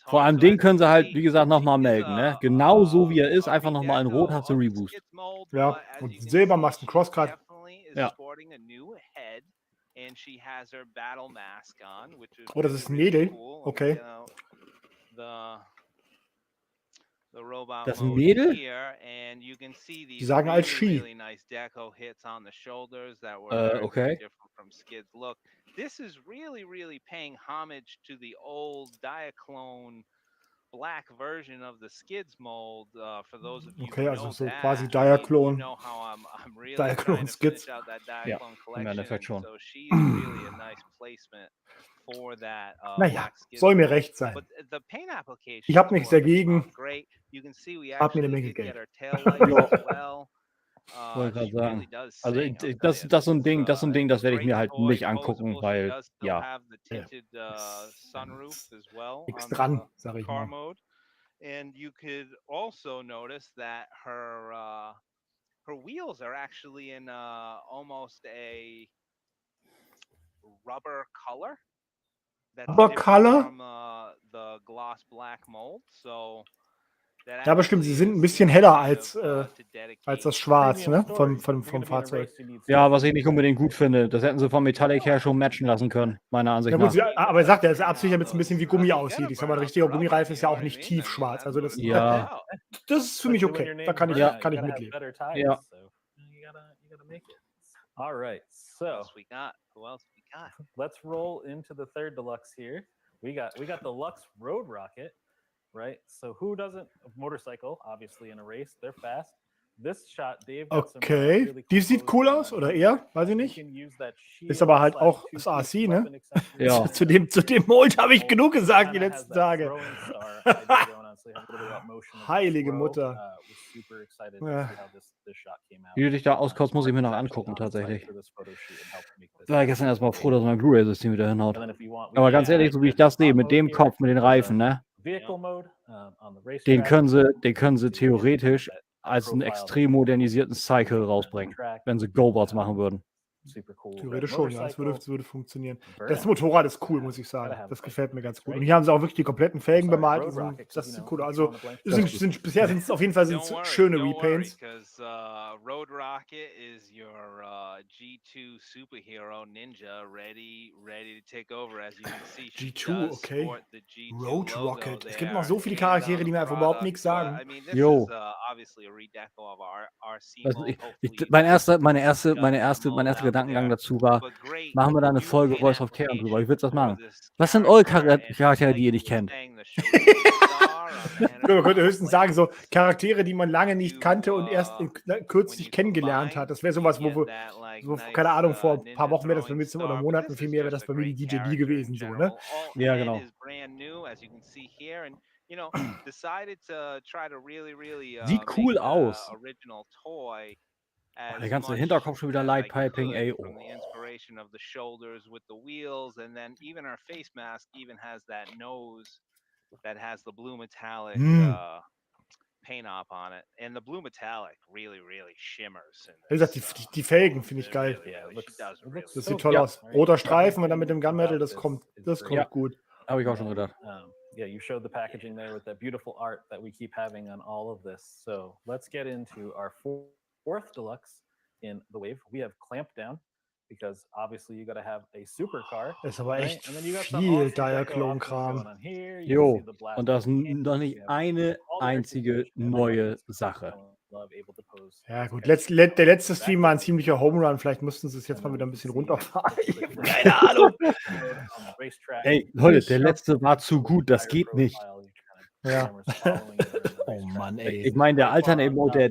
Speaker 1: Vor allem den können sie halt, wie gesagt, nochmal melden. Ne? Genau so wie er ist, einfach nochmal in Rot hast du Reboost.
Speaker 2: Ja, und Silber machst du einen Crosscut.
Speaker 1: Ja.
Speaker 2: Oh, das ist ein Mädel. Okay.
Speaker 1: Das ist ein Mädel?
Speaker 2: Die sagen als She.
Speaker 1: Okay.
Speaker 5: This is really paying homage to the old Diaclone black version of the Skids mold. For those of you
Speaker 2: Okay,
Speaker 5: who
Speaker 2: also
Speaker 5: know
Speaker 2: so
Speaker 5: that,
Speaker 2: quasi Diaclone.
Speaker 5: you know how I'm really
Speaker 2: Diaclone
Speaker 5: trying to
Speaker 2: Skids.
Speaker 5: finish out that
Speaker 1: Ja,
Speaker 5: Diaclone
Speaker 1: im
Speaker 5: collection.
Speaker 1: Endeffekt schon.
Speaker 5: So she's really a nice placement for that.
Speaker 2: Naja,
Speaker 5: black Skids
Speaker 2: soll mir
Speaker 5: mold.
Speaker 2: recht sein.
Speaker 5: But the paint application
Speaker 2: Ich hab nichts
Speaker 5: for it
Speaker 2: dagegen.
Speaker 5: was great. You can see we
Speaker 2: Hab mir eine
Speaker 5: actually
Speaker 2: Menge
Speaker 5: did get
Speaker 2: Geld.
Speaker 5: her taillights as well.
Speaker 1: Wollte gerade
Speaker 5: She
Speaker 1: sagen.
Speaker 5: really does
Speaker 1: Also
Speaker 5: sing, I'll tell
Speaker 1: das
Speaker 5: you.
Speaker 1: ist so ein
Speaker 5: This is,
Speaker 1: Ding, das werde ich
Speaker 5: great
Speaker 1: mir halt
Speaker 5: toy,
Speaker 1: nicht angucken,
Speaker 5: posable. She
Speaker 1: weil,
Speaker 5: does still
Speaker 1: ja.
Speaker 5: have the tinted sunroof as well
Speaker 2: Nix
Speaker 5: on the
Speaker 2: dran, sag ich
Speaker 5: car
Speaker 2: mal.
Speaker 5: mode. And you could also notice that her wheels are actually in almost a rubber color. That's
Speaker 2: Rubber
Speaker 5: different
Speaker 2: color?
Speaker 5: from the gloss black mold. So that
Speaker 2: Ja, aber stimmt, sie
Speaker 5: actually
Speaker 2: sind ein
Speaker 5: is
Speaker 2: bisschen
Speaker 5: a
Speaker 2: heller
Speaker 5: way
Speaker 2: als,
Speaker 5: of, to
Speaker 2: als
Speaker 5: dedicate
Speaker 2: das Schwarz,
Speaker 3: Premium
Speaker 2: ne?
Speaker 3: story.
Speaker 2: Vom
Speaker 3: If you're gonna be in a
Speaker 2: Fahrzeug.
Speaker 3: race, you need
Speaker 1: Ja,
Speaker 3: stuff
Speaker 1: was ich
Speaker 3: like
Speaker 1: nicht unbedingt gut finde. Das hätten sie vom Metallic her schon matchen lassen können, meiner
Speaker 2: Ja
Speaker 1: Ansicht
Speaker 2: gut,
Speaker 1: nach.
Speaker 2: aber er sagt ja, es ist absichtlich, damit es ein bisschen wie Gummi aussieht. Ich sag mal, ein richtiger Gummireifen ist ja auch nicht tiefschwarz. Also das,
Speaker 1: Ja.
Speaker 2: das ist für mich
Speaker 3: Especially when your
Speaker 2: okay. Da
Speaker 3: name's
Speaker 2: kann ich,
Speaker 3: Bernard,
Speaker 2: kann
Speaker 3: you
Speaker 2: ich
Speaker 3: gotta have
Speaker 2: mitleben.
Speaker 3: better tires,
Speaker 1: Ja.
Speaker 3: so you gotta make it. All right,
Speaker 5: Who
Speaker 3: so
Speaker 5: else we got? Who else we got?
Speaker 3: let's roll into the third deluxe here. We got the Lux Road Rocket, right? So who doesn't motorcycle? Obviously in a race, they're fast. This shot, Dave. got some,
Speaker 2: Okay,
Speaker 3: really
Speaker 2: die
Speaker 3: cool
Speaker 2: sieht
Speaker 3: poses
Speaker 2: cool
Speaker 3: on
Speaker 2: aus,
Speaker 3: that
Speaker 2: oder
Speaker 3: here.
Speaker 2: eher? Weiß ich
Speaker 3: You
Speaker 2: nicht.
Speaker 3: can use that
Speaker 2: Ist aber halt
Speaker 3: shield
Speaker 2: auch
Speaker 3: slash
Speaker 2: das
Speaker 3: two-piece
Speaker 2: RC, ne?
Speaker 3: weapon accessory
Speaker 1: Ja.
Speaker 3: on
Speaker 2: Zu
Speaker 3: there.
Speaker 2: dem Mold habe ich
Speaker 3: Oh,
Speaker 2: genug gesagt die
Speaker 3: kinda has
Speaker 2: letzten
Speaker 3: that
Speaker 2: Tage.
Speaker 3: throwing star idea going on, so you have a little bit about motion of the
Speaker 2: Heilige
Speaker 3: throw.
Speaker 2: Mutter.
Speaker 3: Was super excited to
Speaker 2: Ja.
Speaker 3: see how this shot came out.
Speaker 1: Wie du dich da auskotzt, muss ich mir noch
Speaker 3: Mark is
Speaker 1: angucken,
Speaker 3: actually on site
Speaker 1: tatsächlich.
Speaker 3: for this photo shoot and helped make this.
Speaker 1: Ich war gestern erstmal froh, dass mein Blu-ray-System wieder hinhaut.
Speaker 3: And then if you want, we
Speaker 1: Aber
Speaker 3: can
Speaker 1: ganz ehrlich,
Speaker 3: add
Speaker 1: so wie ich
Speaker 3: the
Speaker 1: das sehe,
Speaker 3: on
Speaker 1: mit
Speaker 3: mode
Speaker 1: dem
Speaker 3: here,
Speaker 1: Kopf, mit den
Speaker 3: which is
Speaker 1: Reifen, ne?
Speaker 3: Vehicle mode on the
Speaker 1: Den
Speaker 3: racetrack.
Speaker 1: können sie theoretisch als einen extrem modernisierten Cycle rausbringen, wenn sie Go-Boards machen würden.
Speaker 3: Super cool.
Speaker 2: Theoretisch schon, ja, das würde funktionieren. Das
Speaker 3: Burnout.
Speaker 2: Motorrad ist cool, muss ich sagen. Das gefällt mir ganz gut. Und hier haben sie auch wirklich die kompletten Felgen bemalt. Das sieht cool aus. Also bisher sind es auf jeden Fall schöne Repaints.
Speaker 5: Road Rocket is your G2 superhero ninja ready to take over. As you can see, she
Speaker 2: G2,
Speaker 5: does
Speaker 2: okay.
Speaker 5: sport the G2
Speaker 2: Road
Speaker 5: logo
Speaker 2: Rocket. Es
Speaker 5: there
Speaker 2: gibt noch so viele
Speaker 5: and
Speaker 2: Charaktere,
Speaker 5: on
Speaker 2: die
Speaker 5: the
Speaker 2: mir einfach überhaupt
Speaker 5: product.
Speaker 2: nichts sagen.
Speaker 5: I mean, this
Speaker 1: Jo.
Speaker 5: is obviously a redeco of our RC
Speaker 1: Also
Speaker 5: mold.
Speaker 1: mein erster Gedankengang dazu war, machen wir da eine Folge Voice of Care drüber. Ich würde das machen. Was sind eure Charaktere, die ihr nicht kennt?
Speaker 2: Man könnte höchstens sagen, so Charaktere, die man lange nicht kannte und erst kürzlich kennengelernt hat. Das wäre sowas, wo keine Ahnung, vor ein paar Wochen wäre das bei mir oder Monaten vielmehr, wäre das bei mir die DJD gewesen, so, ne?
Speaker 1: Ja, genau. Sieht cool aus. Der ganze Hinterkopf schon wieder Lightpiping, ey. Oh.
Speaker 5: From the inspiration of the shoulders with the wheels, and then even our face mask even has that nose that has the blue metallic paint op on it, and the blue metallic really shimmers.
Speaker 2: Wie gesagt, die Felgen finde ich geil. Das sieht toll aus. Roter Streifen und dann mit dem Gunmetal, das kommt gut.
Speaker 1: Habe ich auch schon gedacht.
Speaker 3: Yeah, you showed the packaging there with that beautiful art that we keep having on all of this. So let's get into our fourth deluxe in the wave. We have Clamped Down, because obviously you got to have a supercar.
Speaker 2: Das ist aber
Speaker 3: right?
Speaker 2: echt
Speaker 3: And then you got some
Speaker 2: viel
Speaker 3: awesome deco
Speaker 2: Diaclone-Kram.
Speaker 3: options going on here. You
Speaker 1: Jo,
Speaker 3: can see the black
Speaker 1: und das ist
Speaker 3: paint.
Speaker 1: noch nicht
Speaker 3: We have
Speaker 1: eine
Speaker 3: all the
Speaker 1: einzige
Speaker 3: articulation,
Speaker 1: neue
Speaker 3: everything.
Speaker 1: Sache.
Speaker 3: Love, able to pose.
Speaker 2: Ja gut, der letzte Stream war ein ziemlicher Home Run. Vielleicht mussten sie es jetzt mal wieder ein bisschen runterfahren. Ich habe keine Ahnung.
Speaker 1: Ey, Leute, der letzte war zu gut, das geht nicht.
Speaker 2: Ja.
Speaker 3: cameras following you around the
Speaker 1: Oh
Speaker 3: racetrack.
Speaker 1: Mann, ey.
Speaker 2: ey.
Speaker 1: Ich meine, der
Speaker 3: Quite fun,
Speaker 1: Alternate-Mode,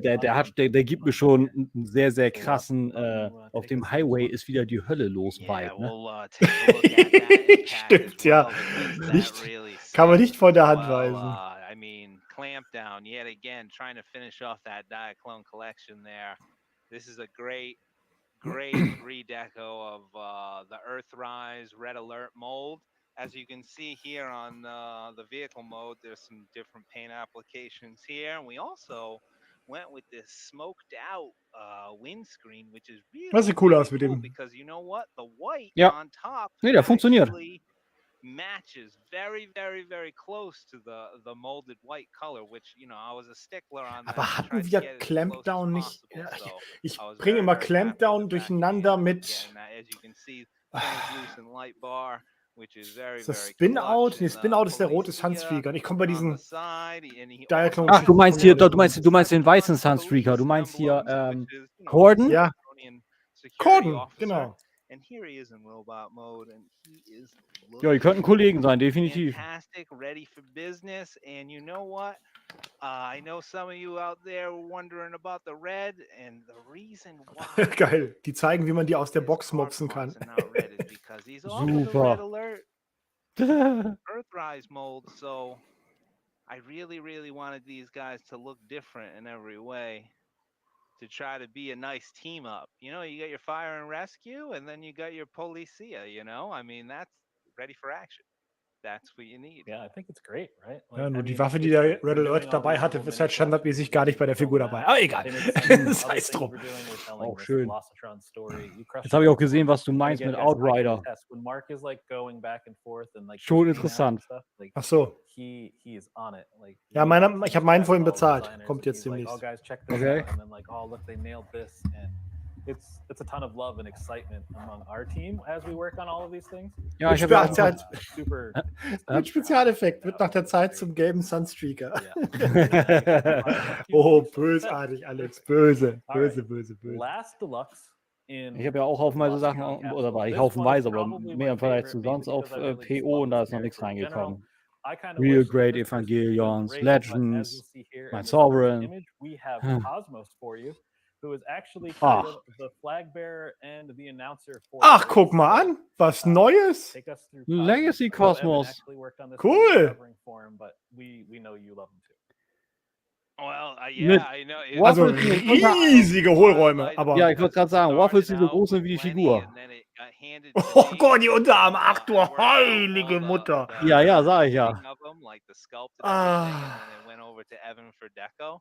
Speaker 1: der gibt mir schon einen sehr, sehr
Speaker 3: So,
Speaker 1: krassen,
Speaker 3: you,
Speaker 1: auf
Speaker 3: take
Speaker 1: dem
Speaker 3: us through this
Speaker 1: Highway
Speaker 3: one?
Speaker 1: ist wieder die Hölle los
Speaker 5: Yeah,
Speaker 1: Vibe, ne?
Speaker 5: we'll take a look at that impact as
Speaker 2: Stimmt, ja.
Speaker 5: well, because that
Speaker 2: Nicht,
Speaker 5: really
Speaker 2: kann man
Speaker 5: sick.
Speaker 2: nicht von der Hand
Speaker 5: Well,
Speaker 2: weisen.
Speaker 5: I mean, Clampdown yet again, trying to finish off that Diaclone collection there. This is a great redeco of the Earthrise Red Alert mold. As you can see here on the vehicle mode, there's some different paint applications here, and we also went with this smoked out windscreen, which is
Speaker 2: Das
Speaker 5: really,
Speaker 2: sieht cool
Speaker 5: really
Speaker 2: aus mit
Speaker 5: cool,
Speaker 2: dem.
Speaker 5: because you know what? The white
Speaker 1: Ja.
Speaker 5: on top
Speaker 1: Nee, der funktioniert.
Speaker 5: actually matches very, very, very close to the molded white color, which, you know, I was a stickler on that.
Speaker 2: Aber
Speaker 5: I
Speaker 2: hatten
Speaker 5: tried to
Speaker 2: wir
Speaker 5: get it as close as
Speaker 2: Clampdown nicht?
Speaker 5: possible,
Speaker 2: Ja,
Speaker 5: so
Speaker 2: ich
Speaker 5: I was
Speaker 2: bringe
Speaker 5: very,
Speaker 2: immer
Speaker 5: very happy
Speaker 2: Clampdown
Speaker 5: with the packaging
Speaker 2: durcheinander
Speaker 5: ended up
Speaker 2: mit
Speaker 5: getting that. As you can see, translucent light bar, which is very,
Speaker 2: ist das
Speaker 5: very
Speaker 2: Spin-Out?
Speaker 5: clutch.
Speaker 2: Nee,
Speaker 5: And
Speaker 2: Spin-Out ist der rote
Speaker 5: Policia
Speaker 2: Sunstreaker. Und ich komme bei
Speaker 5: on the
Speaker 2: diesen
Speaker 5: side, and he
Speaker 2: Diaclone
Speaker 1: Ach, du
Speaker 2: Geschichten
Speaker 1: meinst
Speaker 2: komme
Speaker 1: hier,
Speaker 2: ich noch nicht.
Speaker 1: du meinst den weißen Sunstreaker. Du meinst hier, Corden?
Speaker 2: Ja,
Speaker 5: security
Speaker 2: Corden,
Speaker 5: officer.
Speaker 2: genau.
Speaker 5: And here he is in robot mode, and he is
Speaker 1: Ja, die könnten Kollegen sein,
Speaker 5: looking
Speaker 1: definitiv.
Speaker 5: fantastic, ready for business. And you know what? I know some of you out there were wondering about the red, and the reason why
Speaker 2: Geil. Die zeigen, wie man die aus der
Speaker 5: his
Speaker 2: Box
Speaker 5: car
Speaker 2: mopsen
Speaker 5: parts
Speaker 2: kann.
Speaker 5: are not red is because he's off of the
Speaker 1: Super.
Speaker 5: red alert Earthrise mold. So I really, really wanted these guys to look different in every way, to try to be a nice team up. You know, you got your fire and rescue, and then you got your policia, you know? I mean, that's ready for action. That's what you need.
Speaker 3: Yeah, I think it's great, right?
Speaker 2: Ja,
Speaker 3: Like,
Speaker 2: nur
Speaker 3: I
Speaker 2: die
Speaker 3: mean,
Speaker 2: Waffe, die
Speaker 3: it's
Speaker 2: der
Speaker 3: like
Speaker 2: Red
Speaker 3: we're
Speaker 2: Alert
Speaker 3: doing all
Speaker 2: dabei
Speaker 3: these
Speaker 2: hatte,
Speaker 3: little
Speaker 2: ist halt
Speaker 3: mini
Speaker 2: standardmäßig
Speaker 3: collections
Speaker 2: gar
Speaker 3: with
Speaker 2: nicht bei der
Speaker 3: film
Speaker 2: Figur dabei.
Speaker 3: map.
Speaker 2: Aber egal.
Speaker 3: They made sense.
Speaker 2: Sei
Speaker 3: Other
Speaker 2: es
Speaker 3: things
Speaker 2: drum.
Speaker 3: we're doing, we're telling
Speaker 1: Auch
Speaker 3: this
Speaker 1: schön.
Speaker 3: Velocitron story. You crushed
Speaker 1: Jetzt habe ich
Speaker 3: it
Speaker 1: auch gesehen, was du
Speaker 3: And
Speaker 1: meinst
Speaker 3: again,
Speaker 1: mit
Speaker 3: guys, I can
Speaker 1: Outrider.
Speaker 3: attest, when Mark is like going back and forth and like
Speaker 1: Schon
Speaker 3: just painting out and
Speaker 1: interessant.
Speaker 3: stuff, like
Speaker 2: Ach so.
Speaker 3: he is on it. Like
Speaker 2: Ja,
Speaker 3: he
Speaker 2: meiner,
Speaker 3: knows
Speaker 2: ich habe meinen
Speaker 3: checks
Speaker 2: vorhin
Speaker 3: all the
Speaker 2: bezahlt.
Speaker 3: designers,
Speaker 2: Kommt
Speaker 3: and
Speaker 2: jetzt
Speaker 3: he's like, oh
Speaker 2: demnächst.
Speaker 3: guys, check this
Speaker 1: Okay.
Speaker 3: out, and then like, oh look, they nailed this, and it's a ton of love and excitement among our team as we work on all of these things.
Speaker 1: Ja, ich habe ja auch
Speaker 2: Spezial-
Speaker 1: noch,
Speaker 3: Super.
Speaker 2: Mit Spezialeffekt wird nach der Zeit zum gelben Sunstreaker.
Speaker 3: Yeah.
Speaker 2: Oh, bösartig, Alex. Böse.
Speaker 3: Alright.
Speaker 2: Böse, böse, böse.
Speaker 3: Last Deluxe in
Speaker 1: ich habe ja auch haufenweise Sachen,
Speaker 3: Velocitron
Speaker 1: oder
Speaker 3: Capsule.
Speaker 1: nicht
Speaker 3: This
Speaker 1: haufenweise,
Speaker 3: one is
Speaker 1: aber
Speaker 3: probably
Speaker 1: mehr
Speaker 3: my
Speaker 1: im Vergleich zu
Speaker 3: favorite, mainly
Speaker 1: sonst auf
Speaker 3: because I really just
Speaker 1: PO
Speaker 3: love
Speaker 1: und da
Speaker 3: this
Speaker 1: ist noch nichts
Speaker 3: character in general.
Speaker 1: reingekommen.
Speaker 3: I kind of
Speaker 1: Real
Speaker 3: wish that
Speaker 1: Great
Speaker 3: this person could
Speaker 1: Evangelions,
Speaker 3: race, but as
Speaker 1: Legends,
Speaker 3: you'll see here
Speaker 1: My
Speaker 3: in this first
Speaker 1: Sovereign.
Speaker 3: image, we have Cosmos for you, who is actually
Speaker 1: Ah.
Speaker 3: kind of the flag bearer and the announcer for
Speaker 2: Ach,
Speaker 3: the
Speaker 2: guck
Speaker 3: race.
Speaker 2: mal
Speaker 3: So,
Speaker 2: an. Was Neues?
Speaker 3: take us through
Speaker 1: Legacy
Speaker 3: I know Evan
Speaker 1: Cosmos.
Speaker 3: actually worked on this
Speaker 2: Cool.
Speaker 3: one, we're covering for him, but we know you love him too.
Speaker 5: Well,
Speaker 1: Mit
Speaker 5: yeah, I know.
Speaker 2: Also
Speaker 1: Waffles, die so unter,
Speaker 2: riesige Hohlräume, aber.
Speaker 1: ja, ich wollte gerade sagen, Waffles, die so groß sind wie die Figur.
Speaker 2: Oh Gott, die Unterarme. Ach du heilige Mutter.
Speaker 1: Ja, ja, sag ich ja.
Speaker 2: Ah.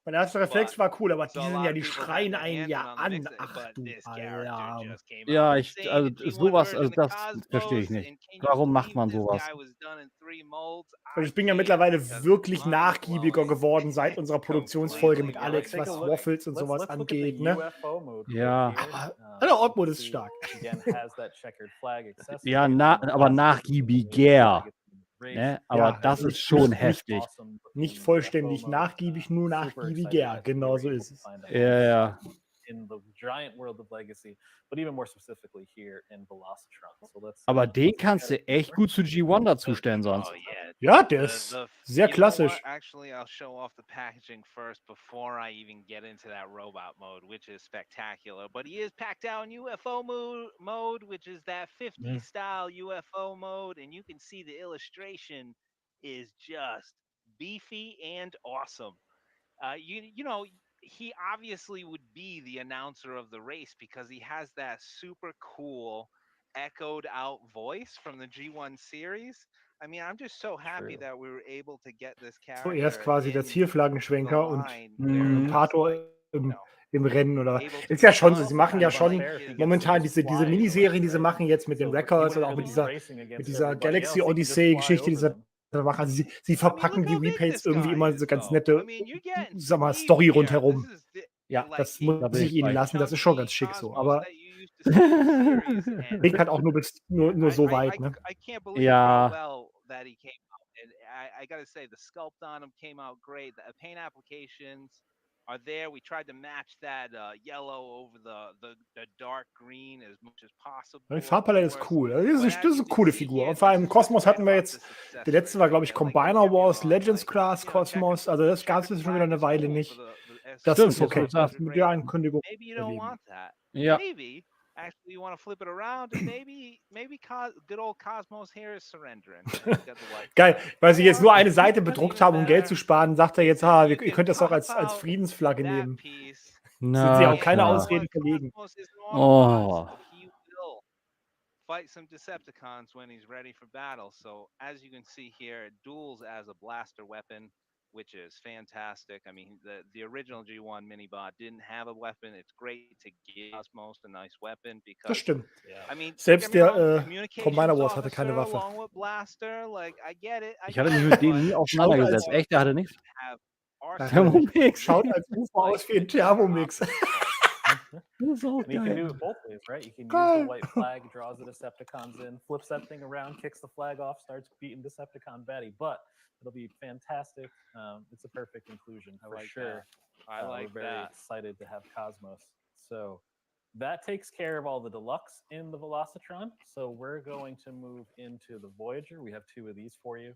Speaker 2: Mein erster Reflex war cool, aber die sind ja, die schreien einen ja an. Ach du Alarm.
Speaker 1: Ja, also sowas, also das verstehe ich nicht. Warum macht man sowas?
Speaker 2: Also ich bin ja mittlerweile wirklich nachgiebiger geworden seit unserer Produktionsfolge mit Alex, was Waffles und sowas angeht. Ne?
Speaker 1: Ja.
Speaker 2: Der Org-Mode ist stark.
Speaker 1: Ja, aber nachgiebiger. Ne? Aber
Speaker 2: Ja,
Speaker 1: das ist
Speaker 2: nicht-
Speaker 1: schon
Speaker 2: nicht-
Speaker 1: heftig.
Speaker 2: Nicht vollständig nachgiebig, nur nachgiebiger. Genau so ist es.
Speaker 1: Ja, ja.
Speaker 3: In the giant world of Legacy, but even more specifically here in Velocitron. So let's.
Speaker 1: Aber den kannst du echt gut zu G1 dazustellen sonst.
Speaker 2: Ja, der ist sehr klassisch.
Speaker 5: Actually, I'll show off the packaging first before I even get into that robot mode, which is spectacular. But he is packed out in UFO mode, which is that 50s style UFO mode, and you can see the illustration is just beefy and awesome. You know, he obviously would be the announcer of the race because he has that super cool echoed out voice from the G1 series. I mean, I'm just so happy that we were able to get this character.
Speaker 2: Zuerst quasi der Zielflaggenschwenker und
Speaker 1: Mhm.
Speaker 2: Pato im Rennen oder. Ist ja schon so, sie machen ja schon momentan diese Miniserien, die sie machen jetzt mit den Records oder auch mit dieser Galaxy Odyssey-Geschichte, diese machen. Also sie verpacken die Repaints irgendwie immer so ganz nette, sag mal, Story rundherum. Ja, das muss ich ihnen lassen, das ist schon ganz schick so. Aber geht halt auch nur so weit, ne?
Speaker 1: Ja.
Speaker 5: I gotta say, the sculpt on him came out great. The paint applications are there. We tried to match that yellow over the dark green as much as possible.
Speaker 2: Die Farbpalette ist cool. Das ist eine coole Figur. Und vor allem Kosmos hatten wir jetzt. Der letzte war, glaube ich, Combiner Wars, Legends Class Kosmos. Also das gab es schon wieder eine Weile nicht. Das ist okay. Das mit der Ankündigung.
Speaker 5: Maybe you don't want that.
Speaker 1: Ja.
Speaker 5: Maybe actually you want to flip it around and maybe good old Cosmos here is surrendering.
Speaker 2: Geil, weil sie jetzt nur eine Seite bedruckt haben, um Geld zu sparen, sagt er jetzt, ihr könnt das auch als Friedensflagge nehmen. Sie haben keine Ausreden verlegen.
Speaker 1: Oh.
Speaker 5: Fight some Decepticons when he's ready for battle. So as you can see here, it duels as a blaster weapon, which is fantastic. I mean, the original G1 Minibot didn't have a weapon. It's great to give Cosmos a nice weapon because.
Speaker 2: Das stimmt.
Speaker 5: I mean,
Speaker 2: selbst der Combiner Wars hatte keine Waffe.
Speaker 1: Ich hatte mich mit denen nie auseinandergesetzt. Echt, der hatte nichts.
Speaker 2: Thermomix. Schaut als UFO aus wie ein Thermomix.
Speaker 3: You can do it both ways, right? You can use the white flag, draws the Decepticons in, flips that thing around, kicks the flag off, starts beating Decepticon Betty. But it'll be fantastic. It's a perfect inclusion for sure. We're very excited to have Cosmos. So that takes care of all the deluxe in the Velocitron. So we're going to move into the Voyager. We have 2 of these for you.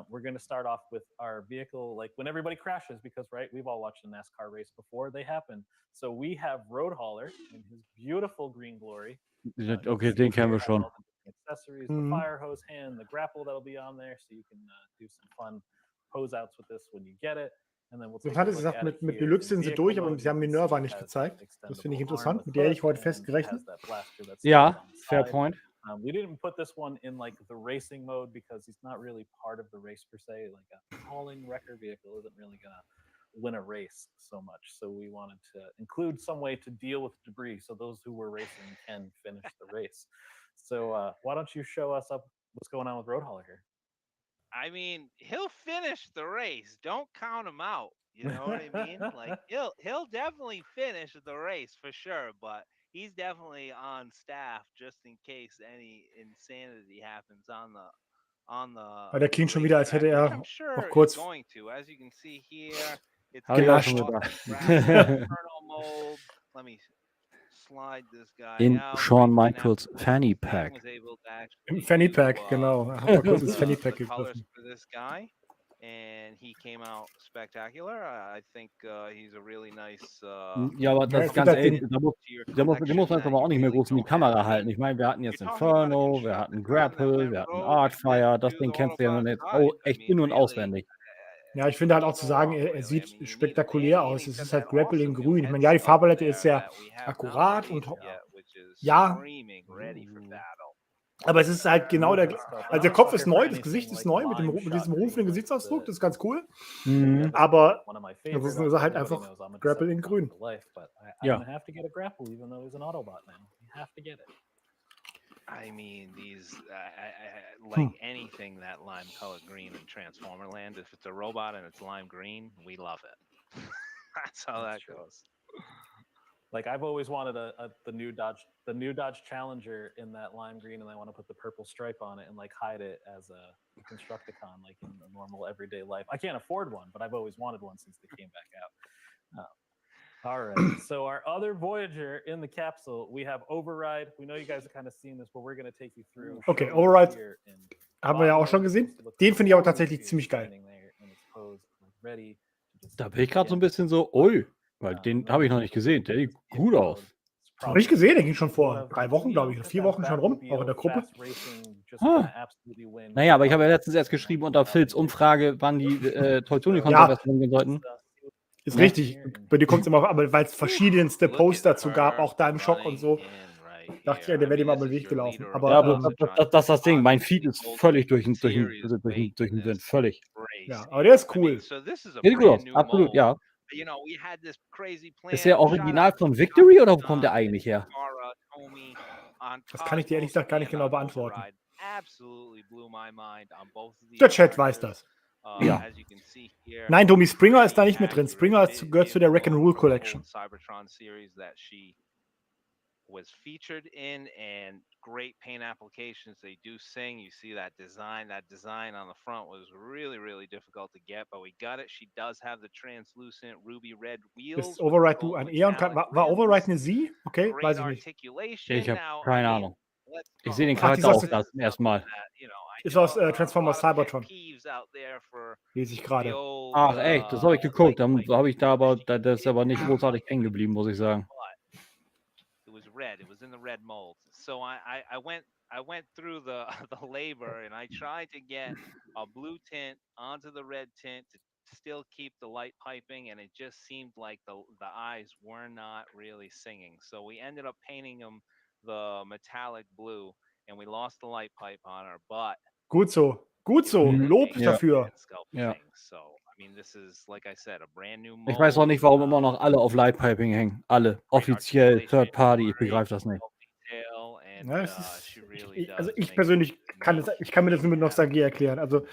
Speaker 3: We're going to start off with our vehicle, like when everybody crashes, because, right, we've all watched a NASCAR race before they happen. So we have Road Hauler in his beautiful green glory.
Speaker 1: Okay, den kennen wir schon.
Speaker 3: Accessories, the fire hose hand, the grapple that'll be on there, so you can do some fun hose outs with this when you get it. And then we'll take
Speaker 2: hat gesagt, mit Deluxe sind sie durch, aber sie haben Minerva nicht gezeigt. Das finde ich interessant. Mit der hätte ich heute fest gerechnet.
Speaker 1: Ja, fair point.
Speaker 3: We didn't put this one in like the racing mode because he's not really part of the race per se. Like a hauling wrecker vehicle isn't really gonna win a race so much. So we wanted to include some way to deal with debris so those who were racing can finish the race. So why don't you show us up what's going on with Road Hauler here?
Speaker 5: I mean, he'll finish the race. Don't count him out. You know what I mean? Like he'll definitely finish the race for sure, but he's definitely on staff just in case any insanity happens on the.
Speaker 2: Aber der klingt schon wieder, als hätte er noch kurz.
Speaker 5: Going to, as you can see here, it's
Speaker 2: gelascht.
Speaker 5: mode. Let me slide this guy
Speaker 1: in
Speaker 5: out.
Speaker 1: Shawn Michaels Fanny Pack.
Speaker 2: Im Fanny Pack, genau. Haben wir kurz ins Fanny Pack gegriffen.
Speaker 5: And he came out spectacular. I think he's a really nice.
Speaker 1: Ja, aber das ganz ehrlich, da muss man aber auch nicht mehr groß in die Kamera halten. Ich meine, wir hatten jetzt Inferno, wir hatten Grapple, wir hatten Artfire. Das Ding kennst du ja noch jetzt echt in- und auswendig.
Speaker 2: Ja, ich finde halt auch zu sagen, er sieht spektakulär aus. Es ist halt Grapple in grün. Ich meine, ja, die Farbpalette ist sehr akkurat und ja. Aber es ist halt genau also der Kopf ist neu, das Gesicht ist neu mit diesem rufenden Gesichtsausdruck, das ist ganz cool. Aber das ist halt einfach Grapple in grün.
Speaker 1: Ja.
Speaker 5: I mean, these like anything that lime colored green in Transformer Land. If it's a robot and it's lime green, we love it. That's how that goes.
Speaker 3: Like I've always wanted the new Dodge Challenger in that lime green, and I want to put the purple stripe on it and like hide it as a Constructicon, like in a normal everyday life. I can't afford one, but I've always wanted one since they came back out. All right, so our other Voyager in the capsule, we have Override. We know you guys have kind of seen this, but we're going to take you through.
Speaker 2: Okay, Override haben wir ja auch schon gesehen. Den finde ich aber tatsächlich ziemlich geil.
Speaker 1: Da bin ich gerade so ein bisschen so, ui, weil den habe ich noch nicht gesehen. Der sieht gut aus.
Speaker 2: Habe ich gesehen, der ging schon vor 3 Wochen, glaube ich, 4 Wochen schon rum, auch in der Gruppe.
Speaker 1: Naja, aber ich habe ja letztens erst geschrieben unter Phils Umfrage, wann die Teutonicon-Versionen gehen sollten.
Speaker 2: Ist richtig. Bei dir kommt es immer, aber weil es verschiedenste Poster dazu gab, auch da im Shop und so, dachte ich, der wäre dir mal über den Weg gelaufen. Aber
Speaker 1: ja, das ist das Ding. Mein Feed ist völlig durch den Wind. Völlig.
Speaker 2: Ja, aber der ist cool.
Speaker 1: Sieht gut aus. Absolut, ja. Ist der original von Victory oder wo kommt der eigentlich her?
Speaker 2: Das kann ich dir ehrlich gesagt gar nicht genau beantworten. Der Chat weiß das.
Speaker 1: Ja.
Speaker 2: Nein, Domi, Springer ist da nicht mit drin. Springer gehört zu der Wreck and Rule Collection.
Speaker 5: was featured in, and great paint applications. They do sing. You see that design. That design on the front was really, really difficult to get, but we got it. She does have the translucent ruby red wheels.
Speaker 2: Ist Override du ein Er und war Override eine Sie? Okay, weiß ich nicht.
Speaker 1: Ich habe keine Ahnung. Ich sehe den
Speaker 2: Ach,
Speaker 1: Charakter
Speaker 2: dieser
Speaker 1: auch gerade zum ersten Mal.
Speaker 2: Ist aus Transformers Cybertron. Lese ich gerade.
Speaker 1: Ach echt, das habe ich geguckt. Da habe ich das ist aber nicht großartig hängen geblieben, muss ich sagen.
Speaker 5: It was red. It was in the red mold. So I went through the labor, and I tried to get a blue tint onto the red tint to still keep the light piping, and it just seemed like the eyes were not really singing. So we ended up painting them the metallic blue, and we lost the light pipe on her, but
Speaker 2: gut so. Lob dafür.
Speaker 1: Ja.
Speaker 5: So, I mean, this is, like I said, a brand new mold.
Speaker 1: Ich weiß auch nicht, warum immer noch alle auf Lightpiping hängen. Alle. Offiziell, Third Party, ich begreife das nicht.
Speaker 2: Ja, also ich persönlich kann mir das nur mit Nostalgie erklären. Also,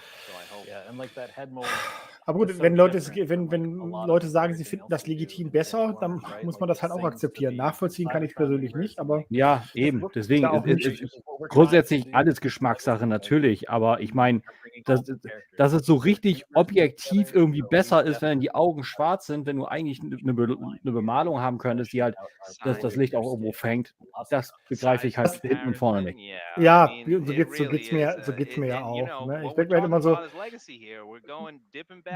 Speaker 2: aber gut, wenn Leute sagen, sie finden das legitim besser, dann muss man das halt auch akzeptieren. Nachvollziehen kann ich persönlich nicht, aber...
Speaker 1: Ja, eben. Deswegen ist grundsätzlich alles Geschmackssache natürlich, aber ich meine, dass es so richtig objektiv irgendwie besser ist, wenn die Augen schwarz sind, wenn du eigentlich eine Bemalung haben könntest, die halt das Licht auch irgendwo fängt, das begreife ich halt hinten und vorne nicht.
Speaker 2: Ja, so geht's mir ja auch. Ne? Ich denke mir halt immer so,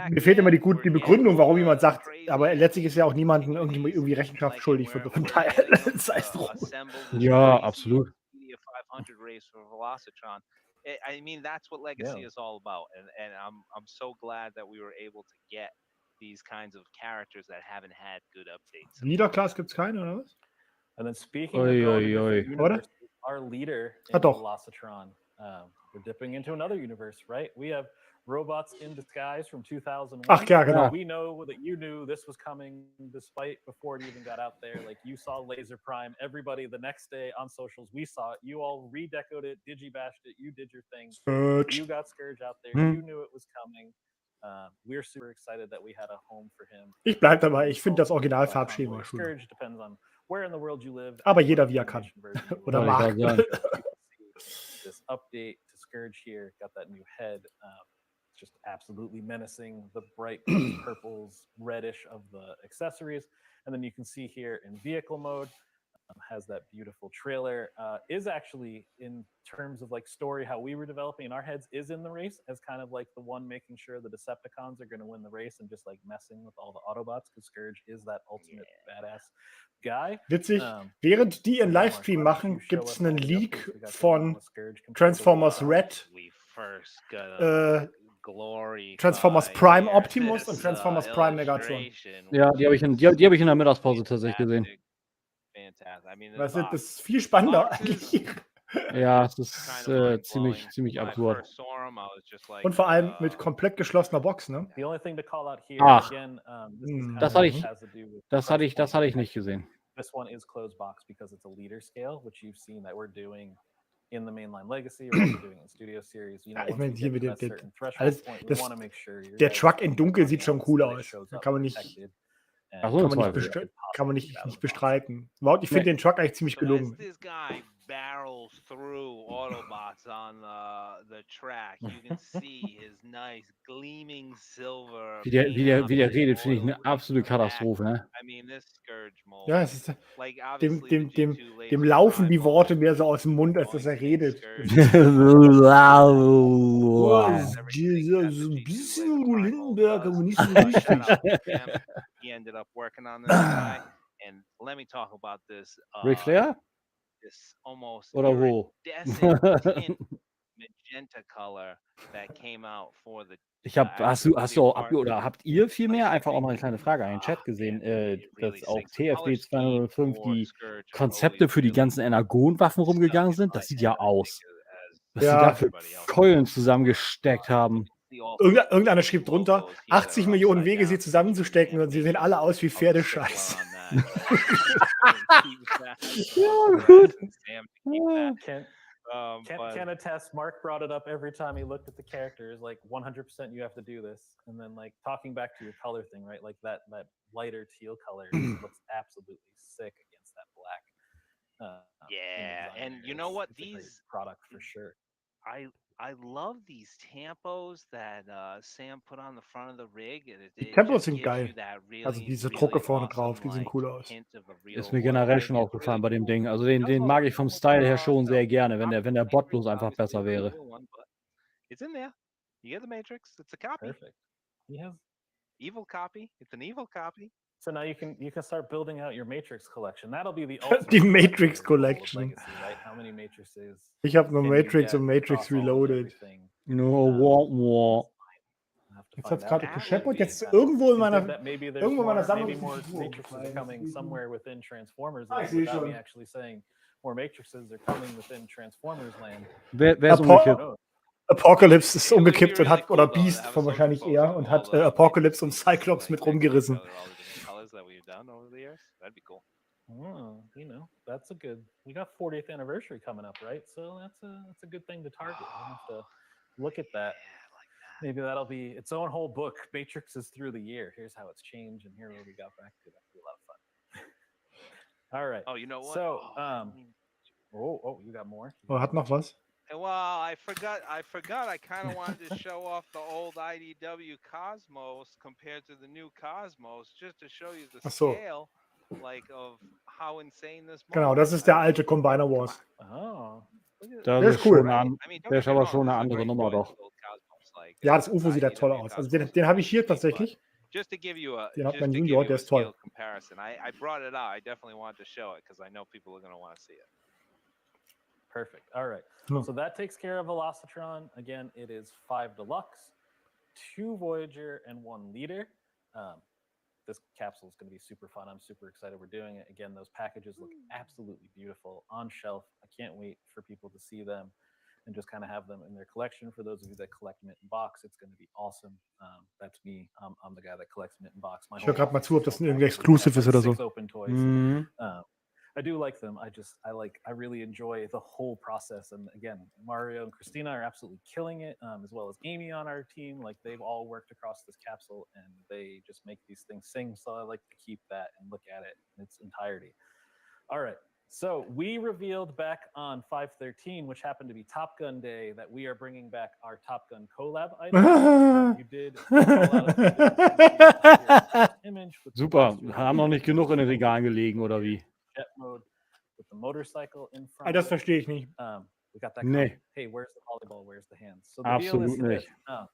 Speaker 2: mir fehlt immer die Begründung, warum jemand sagt, aber letztlich ist ja auch niemandem irgendwie Rechenschaft schuldig für so ein Teil. Sei es drum.
Speaker 1: Ja, absolut.
Speaker 5: I mean, that's what Legacy is all about, and I'm so glad that we were able to get these kinds of characters that haven't had good updates.
Speaker 2: Niederklass gibt's keine, oder was?
Speaker 3: And then speaking of universe, our leader in Velocitron, we're dipping into another universe, right? We have Robots in Disguise from 2001.
Speaker 2: Ach ja, genau.
Speaker 3: We know that you knew this was coming despite before it even got out there. Like, you saw Laser Prime. Everybody the next day on socials, we saw it. You all redecoed it, digibashed it. You did your thing. You got Scourge out there. You knew it was coming. We're super excited that we had a home for him.
Speaker 2: Ich bleib dabei. Ich finde das Original-Farbschema schon.
Speaker 3: Scourge depends on where in the world you live.
Speaker 2: Aber jeder, wie er kann. Oder mag.
Speaker 3: This update to Scourge here got that new head. Just absolutely menacing, the bright purples, reddish of the accessories. And then you can see here in vehicle mode, has that beautiful trailer, is actually, in terms of like story, how we were developing in our heads, is in the race as kind of like the one making sure the Decepticons are going to win the race and just like messing with all the Autobots, because Scourge is that ultimate badass guy.
Speaker 2: Witzig, während die ihren Livestream machen, gibt es einen Leak von Transformers Red, Transformers Prime Optimus und Transformers Prime Megatron.
Speaker 1: Ja, die habe ich in der Mittagspause tatsächlich gesehen.
Speaker 2: Das ist viel spannender eigentlich.
Speaker 1: Ja, es ist ziemlich absurd.
Speaker 2: Und vor allem mit komplett geschlossener Box, ne?
Speaker 1: Ach, das hatte ich nicht gesehen.
Speaker 3: This one is closed box because it's a leader scale, which you've seen that we're doing in the mainline legacy, or we're doing in Studio Series. You know,
Speaker 2: ich meine, hier
Speaker 3: der
Speaker 2: Truck in Dunkel sieht schon cool aus. Da kann man nicht, nicht bestreiten. Ich finde den Truck eigentlich ziemlich gelungen.
Speaker 5: Barrels through Autobots on the track. You can see his nice gleaming silver.
Speaker 1: Wie der redet, finde ich eine absolute Katastrophe, ne?
Speaker 5: I mean, this Scourge mold.
Speaker 2: Ja, es ist dem laufen die Worte mehr so aus dem Mund, als dass er redet. Lindenberg, aber nicht so richtig.
Speaker 5: He ended up working on this guy, and let me talk about this.
Speaker 1: Ric Flair?
Speaker 5: This almost
Speaker 1: iridescent
Speaker 5: magenta color that came out for the.
Speaker 1: Habt ihr vielmehr einfach auch mal eine kleine Frage an den Chat gesehen, dass auf TFD 205 die Konzepte für die ganzen Energon-Waffen rumgegangen sind? Das sieht ja aus. Was sie da für Keulen zusammengesteckt haben.
Speaker 2: Irgendeiner schrieb drunter, 80 Millionen Wege, sie zusammenzustecken, und sie sehen alle aus wie Pferdescheiß.
Speaker 1: Ja, gut.
Speaker 3: Can attest, Mark brought it up every time he looked at the characters, like 100% you have to do this. And then like talking back to your color thing, right? Like that lighter teal color looks absolutely sick against that black.
Speaker 5: Yeah,
Speaker 3: design
Speaker 5: and you
Speaker 3: areas.
Speaker 5: know what?
Speaker 3: It's a great
Speaker 5: These
Speaker 3: product for sure.
Speaker 5: I love these tampos that Sam put on the front of the rig. And
Speaker 2: Die
Speaker 5: it
Speaker 2: Tempos
Speaker 5: just
Speaker 2: sind
Speaker 5: gives
Speaker 2: geil.
Speaker 5: you that
Speaker 2: Also
Speaker 5: really,
Speaker 2: diese
Speaker 5: really
Speaker 2: Drucke vorne
Speaker 5: awesome,
Speaker 2: drauf, die sehen
Speaker 5: like,
Speaker 2: cool aus.
Speaker 5: hint of a
Speaker 1: Ist
Speaker 5: real
Speaker 1: mir generell
Speaker 5: wood
Speaker 1: schon
Speaker 5: rig. It's
Speaker 1: aufgefallen
Speaker 5: really
Speaker 1: bei dem
Speaker 5: cool.
Speaker 1: Ding. Also den
Speaker 5: Also,
Speaker 1: mag ich vom Style her schon
Speaker 5: the
Speaker 1: sehr gerne, wenn der Bot
Speaker 5: Matrix,
Speaker 1: bloß einfach
Speaker 5: obviously
Speaker 1: besser
Speaker 5: the
Speaker 1: wäre.
Speaker 5: real one, but it's in there. You get the Matrix. It's a copy.
Speaker 3: Perfect. He has
Speaker 5: Evil copy. It's an evil copy.
Speaker 3: So now you can start building out your Matrix collection. That'll be the ultimate
Speaker 2: Die Matrix
Speaker 3: collector's goal of
Speaker 2: Collection.
Speaker 3: Legacy, right? How many matrices
Speaker 2: Ich habe nur
Speaker 3: can you
Speaker 2: Matrix
Speaker 3: get
Speaker 2: und Matrix
Speaker 3: across all of
Speaker 2: Reloaded.
Speaker 3: everything?
Speaker 1: No, wah.
Speaker 3: I'll have to
Speaker 2: Jetzt
Speaker 3: find
Speaker 2: hat es gerade
Speaker 3: out.
Speaker 2: gescheppert. Jetzt
Speaker 3: Yeah.
Speaker 2: irgendwo in
Speaker 3: It
Speaker 2: meiner
Speaker 3: did that. Maybe there's
Speaker 2: irgendwo in meiner
Speaker 3: more,
Speaker 2: Sammlung
Speaker 3: maybe more
Speaker 2: ist ein
Speaker 3: matrices are coming somewhere within Transformers
Speaker 2: Ah, ich
Speaker 3: land
Speaker 2: sehe
Speaker 3: without
Speaker 2: schon.
Speaker 3: me actually saying more matrices are coming within Transformers land.
Speaker 1: Wer ist
Speaker 2: Apo-
Speaker 1: umgekippt?
Speaker 2: Apocalypse ist
Speaker 5: It would be
Speaker 2: umgekippt und
Speaker 5: really
Speaker 2: hat, oder
Speaker 5: cool, though, to
Speaker 2: Beast
Speaker 5: have a
Speaker 2: von
Speaker 5: social
Speaker 2: wahrscheinlich
Speaker 5: photo
Speaker 2: eher,
Speaker 5: of
Speaker 2: und
Speaker 5: all
Speaker 2: hat
Speaker 5: the
Speaker 2: Apocalypse und
Speaker 5: matrices,
Speaker 2: Cyclops mit
Speaker 5: like
Speaker 2: rumgerissen.
Speaker 5: all the different colors that we've done over the years. That'd be cool.
Speaker 3: Oh, that's a good. We got 40th anniversary coming up, right? So that's a good thing to target. We'll have to look at that.
Speaker 5: Yeah, like that.
Speaker 3: Maybe that'll be its own whole book. Matrixes through the year. Here's how it's changed, and here where we got back to. That'd be a lot of fun. All right.
Speaker 5: Oh, you know what?
Speaker 3: So,
Speaker 5: I mean,
Speaker 3: you got more?
Speaker 2: Oh, hat noch was?
Speaker 5: well, I forgot. I kind of wanted to show off the old IDW Cosmos compared to the new Cosmos, just to show you the
Speaker 2: Ach so.
Speaker 5: scale, like of how insane this.
Speaker 2: Genau,
Speaker 5: model
Speaker 2: das
Speaker 5: is.
Speaker 2: ist der
Speaker 5: I mean,
Speaker 2: alte Combiner Wars.
Speaker 3: Oh, look at
Speaker 1: Das
Speaker 2: Der
Speaker 1: ist
Speaker 2: ist cool.
Speaker 1: schon
Speaker 5: right?
Speaker 1: an,
Speaker 5: I mean, don't
Speaker 1: der
Speaker 5: get
Speaker 1: ist
Speaker 5: me
Speaker 1: aber
Speaker 5: wrong,
Speaker 1: schon
Speaker 5: this
Speaker 1: eine
Speaker 5: is a
Speaker 1: andere
Speaker 5: great
Speaker 1: Nummer
Speaker 5: toy,
Speaker 1: doch.
Speaker 5: this old Cosmos, like,
Speaker 2: Ja, das UFO sieht ja toll
Speaker 5: IDW
Speaker 2: aus. Also
Speaker 5: Cosmos
Speaker 2: den habe ich
Speaker 5: is
Speaker 2: hier
Speaker 5: amazing, but
Speaker 2: tatsächlich.
Speaker 5: just to give you a
Speaker 2: Den hat
Speaker 5: just
Speaker 2: mein
Speaker 5: to give
Speaker 2: Junior,
Speaker 5: you
Speaker 2: der
Speaker 5: a
Speaker 2: ist toll.
Speaker 5: scale comparison, I brought it out. I definitely wanted to show it because I know people are going to want to see it.
Speaker 3: perfect. All right.
Speaker 2: Hmm.
Speaker 3: So that takes care of Velocitron. Again, it is 5 Deluxe, 2 Voyager, and 1 Leader. This capsule is going to be super fun. I'm super excited we're doing it. Again, those packages look absolutely beautiful on shelf. I can't wait for people to see them and just kind of have them in their collection. For those of you that collect mint in box, it's going to be awesome. That's me. I'm the guy that collects mint in box. My
Speaker 2: Ich höre
Speaker 3: whole
Speaker 2: gerade mal
Speaker 3: office
Speaker 2: zu, ob
Speaker 3: is
Speaker 2: das
Speaker 3: all
Speaker 2: irgendwie
Speaker 3: packages. We have
Speaker 2: Exclusive ist oder so.
Speaker 3: 6 open toys.
Speaker 1: Mhm.
Speaker 3: I do like them. I really enjoy the whole process. And again, Mario and Christina are absolutely killing it, as well as Amy on our team. Like they've all worked across this capsule and they just make these things sing. So I like to keep that and look at it in its entirety. All right. So we revealed back on 5/13, which happened to be Top Gun Day, that we are bringing back our Top Gun collab item. You did call out a image with the
Speaker 1: Super.
Speaker 3: blaster.
Speaker 1: Haben noch nicht genug in den Regalen gelegen, oder wie?
Speaker 3: Jet mode with the motorcycle in front.
Speaker 2: Ah, das verstehe ich nicht.
Speaker 3: We got that.
Speaker 1: Nee.
Speaker 3: comment. Hey, where's the volleyball? Where's the hands? So the
Speaker 1: Absolut
Speaker 3: deal is this.
Speaker 1: nicht.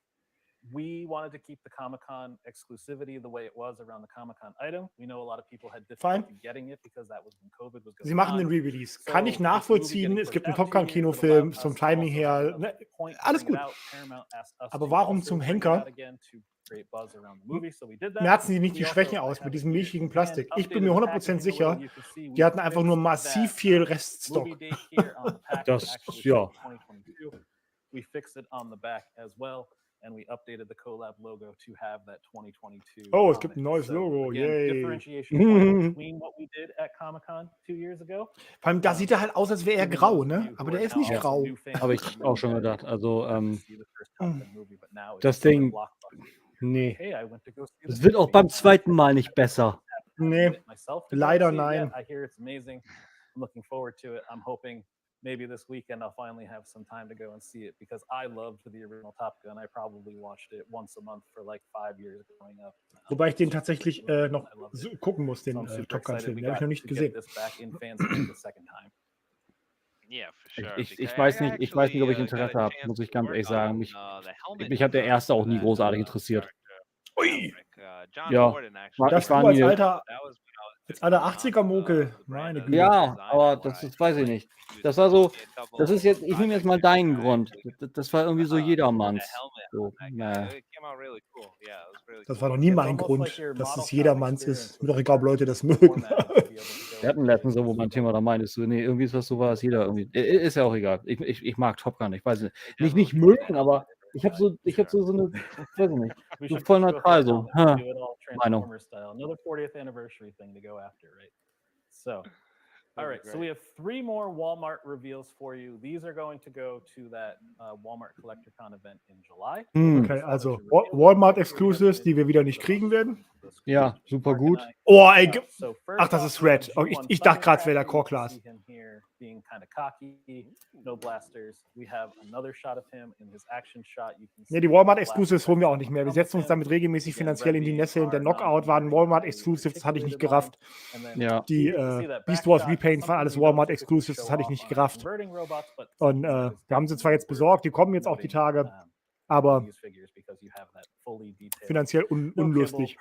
Speaker 3: We wanted to keep the Comic-Con exclusivity the way it was around the Comic-Con item. We know a lot of people had difficulty getting it because that was when COVID was going on.
Speaker 2: Sie machen den Re-Release. Kann ich nachvollziehen. Es gibt einen Top Gun Kinofilm vom Timing her. Ne, alles gut. Aber warum zum Henker merzen die nicht die Schwächen aus mit diesem milchigen Plastik? Ich bin mir 100% sicher, die hatten einfach nur massiv viel Reststock.
Speaker 1: Das, ja.
Speaker 3: We fixed it on the back as well. And we updated the collab logo to have that 2022.
Speaker 2: Oh, es gibt ein neues Logo.
Speaker 3: Again,
Speaker 2: Yay.
Speaker 3: differentiation point between what we did at Comic-Con 2 years ago.
Speaker 2: Vor allem, da sieht er halt aus, als wäre er grau, ne? Aber der ist nicht grau.
Speaker 1: Habe ich auch schon gedacht. Also, das Ding, nee. Es wird auch beim zweiten Mal nicht besser.
Speaker 2: Nee, leider nein.
Speaker 3: I hear it's amazing. I'm looking forward to it. I'm hoping maybe this weekend I'll finally have some time to go and see it because I loved the original Top Gun. I probably watched it once a month for like 5 years growing up.
Speaker 2: Wobei ich den tatsächlich noch gucken muss, den Top Gun-Film. Den habe ich noch nicht gesehen.
Speaker 1: Ich weiß nicht, ob ich Interesse habe, muss ich ganz ehrlich sagen. Mich hat der erste auch nie großartig interessiert.
Speaker 2: Ui!
Speaker 1: Ja,
Speaker 2: das war als alter 80er-Mokel. Meine Güte.
Speaker 1: Ja, aber das weiß ich nicht. Das war so, das ist jetzt, ich nehme jetzt mal deinen Grund. Das war irgendwie so jedermanns. So,
Speaker 2: Das war noch nie mein Grund, dass es jedermanns ist. Mir doch egal, ob Leute das mögen.
Speaker 1: Wir hatten letztens so, wo mein Thema da meint, ist so, nee, irgendwie ist das so, was jeder irgendwie. Ist ja auch egal. Ich mag Top Gun, ich weiß nicht. Nicht mögen, aber ich habe so eine, ich weiß nicht, so voll neutral so. Meinung.
Speaker 3: Another 40th anniversary thing to go after, right? So, All right, so we have 3 more Walmart reveals for you. These are going to go to that Walmart CollectorCon event in July.
Speaker 2: Okay, also Walmart Exclusives, die wir wieder nicht kriegen werden.
Speaker 1: Ja, super gut.
Speaker 2: Oh, ey, ach, das ist Red. Oh, ich dachte gerade, es wäre der Core Class. Ne, die Walmart Exclusives holen wir auch nicht mehr. Wir setzen uns damit regelmäßig finanziell in die Nässe. Der Knockout war ein Walmart Exclusive, das hatte ich nicht gerafft.
Speaker 1: Ja.
Speaker 2: Die Beast Wars Repaints waren alles Walmart Exclusives, das hatte ich nicht gerafft. Und wir haben sie zwar jetzt besorgt, die kommen jetzt auch die Tage, aber finanziell unlustig.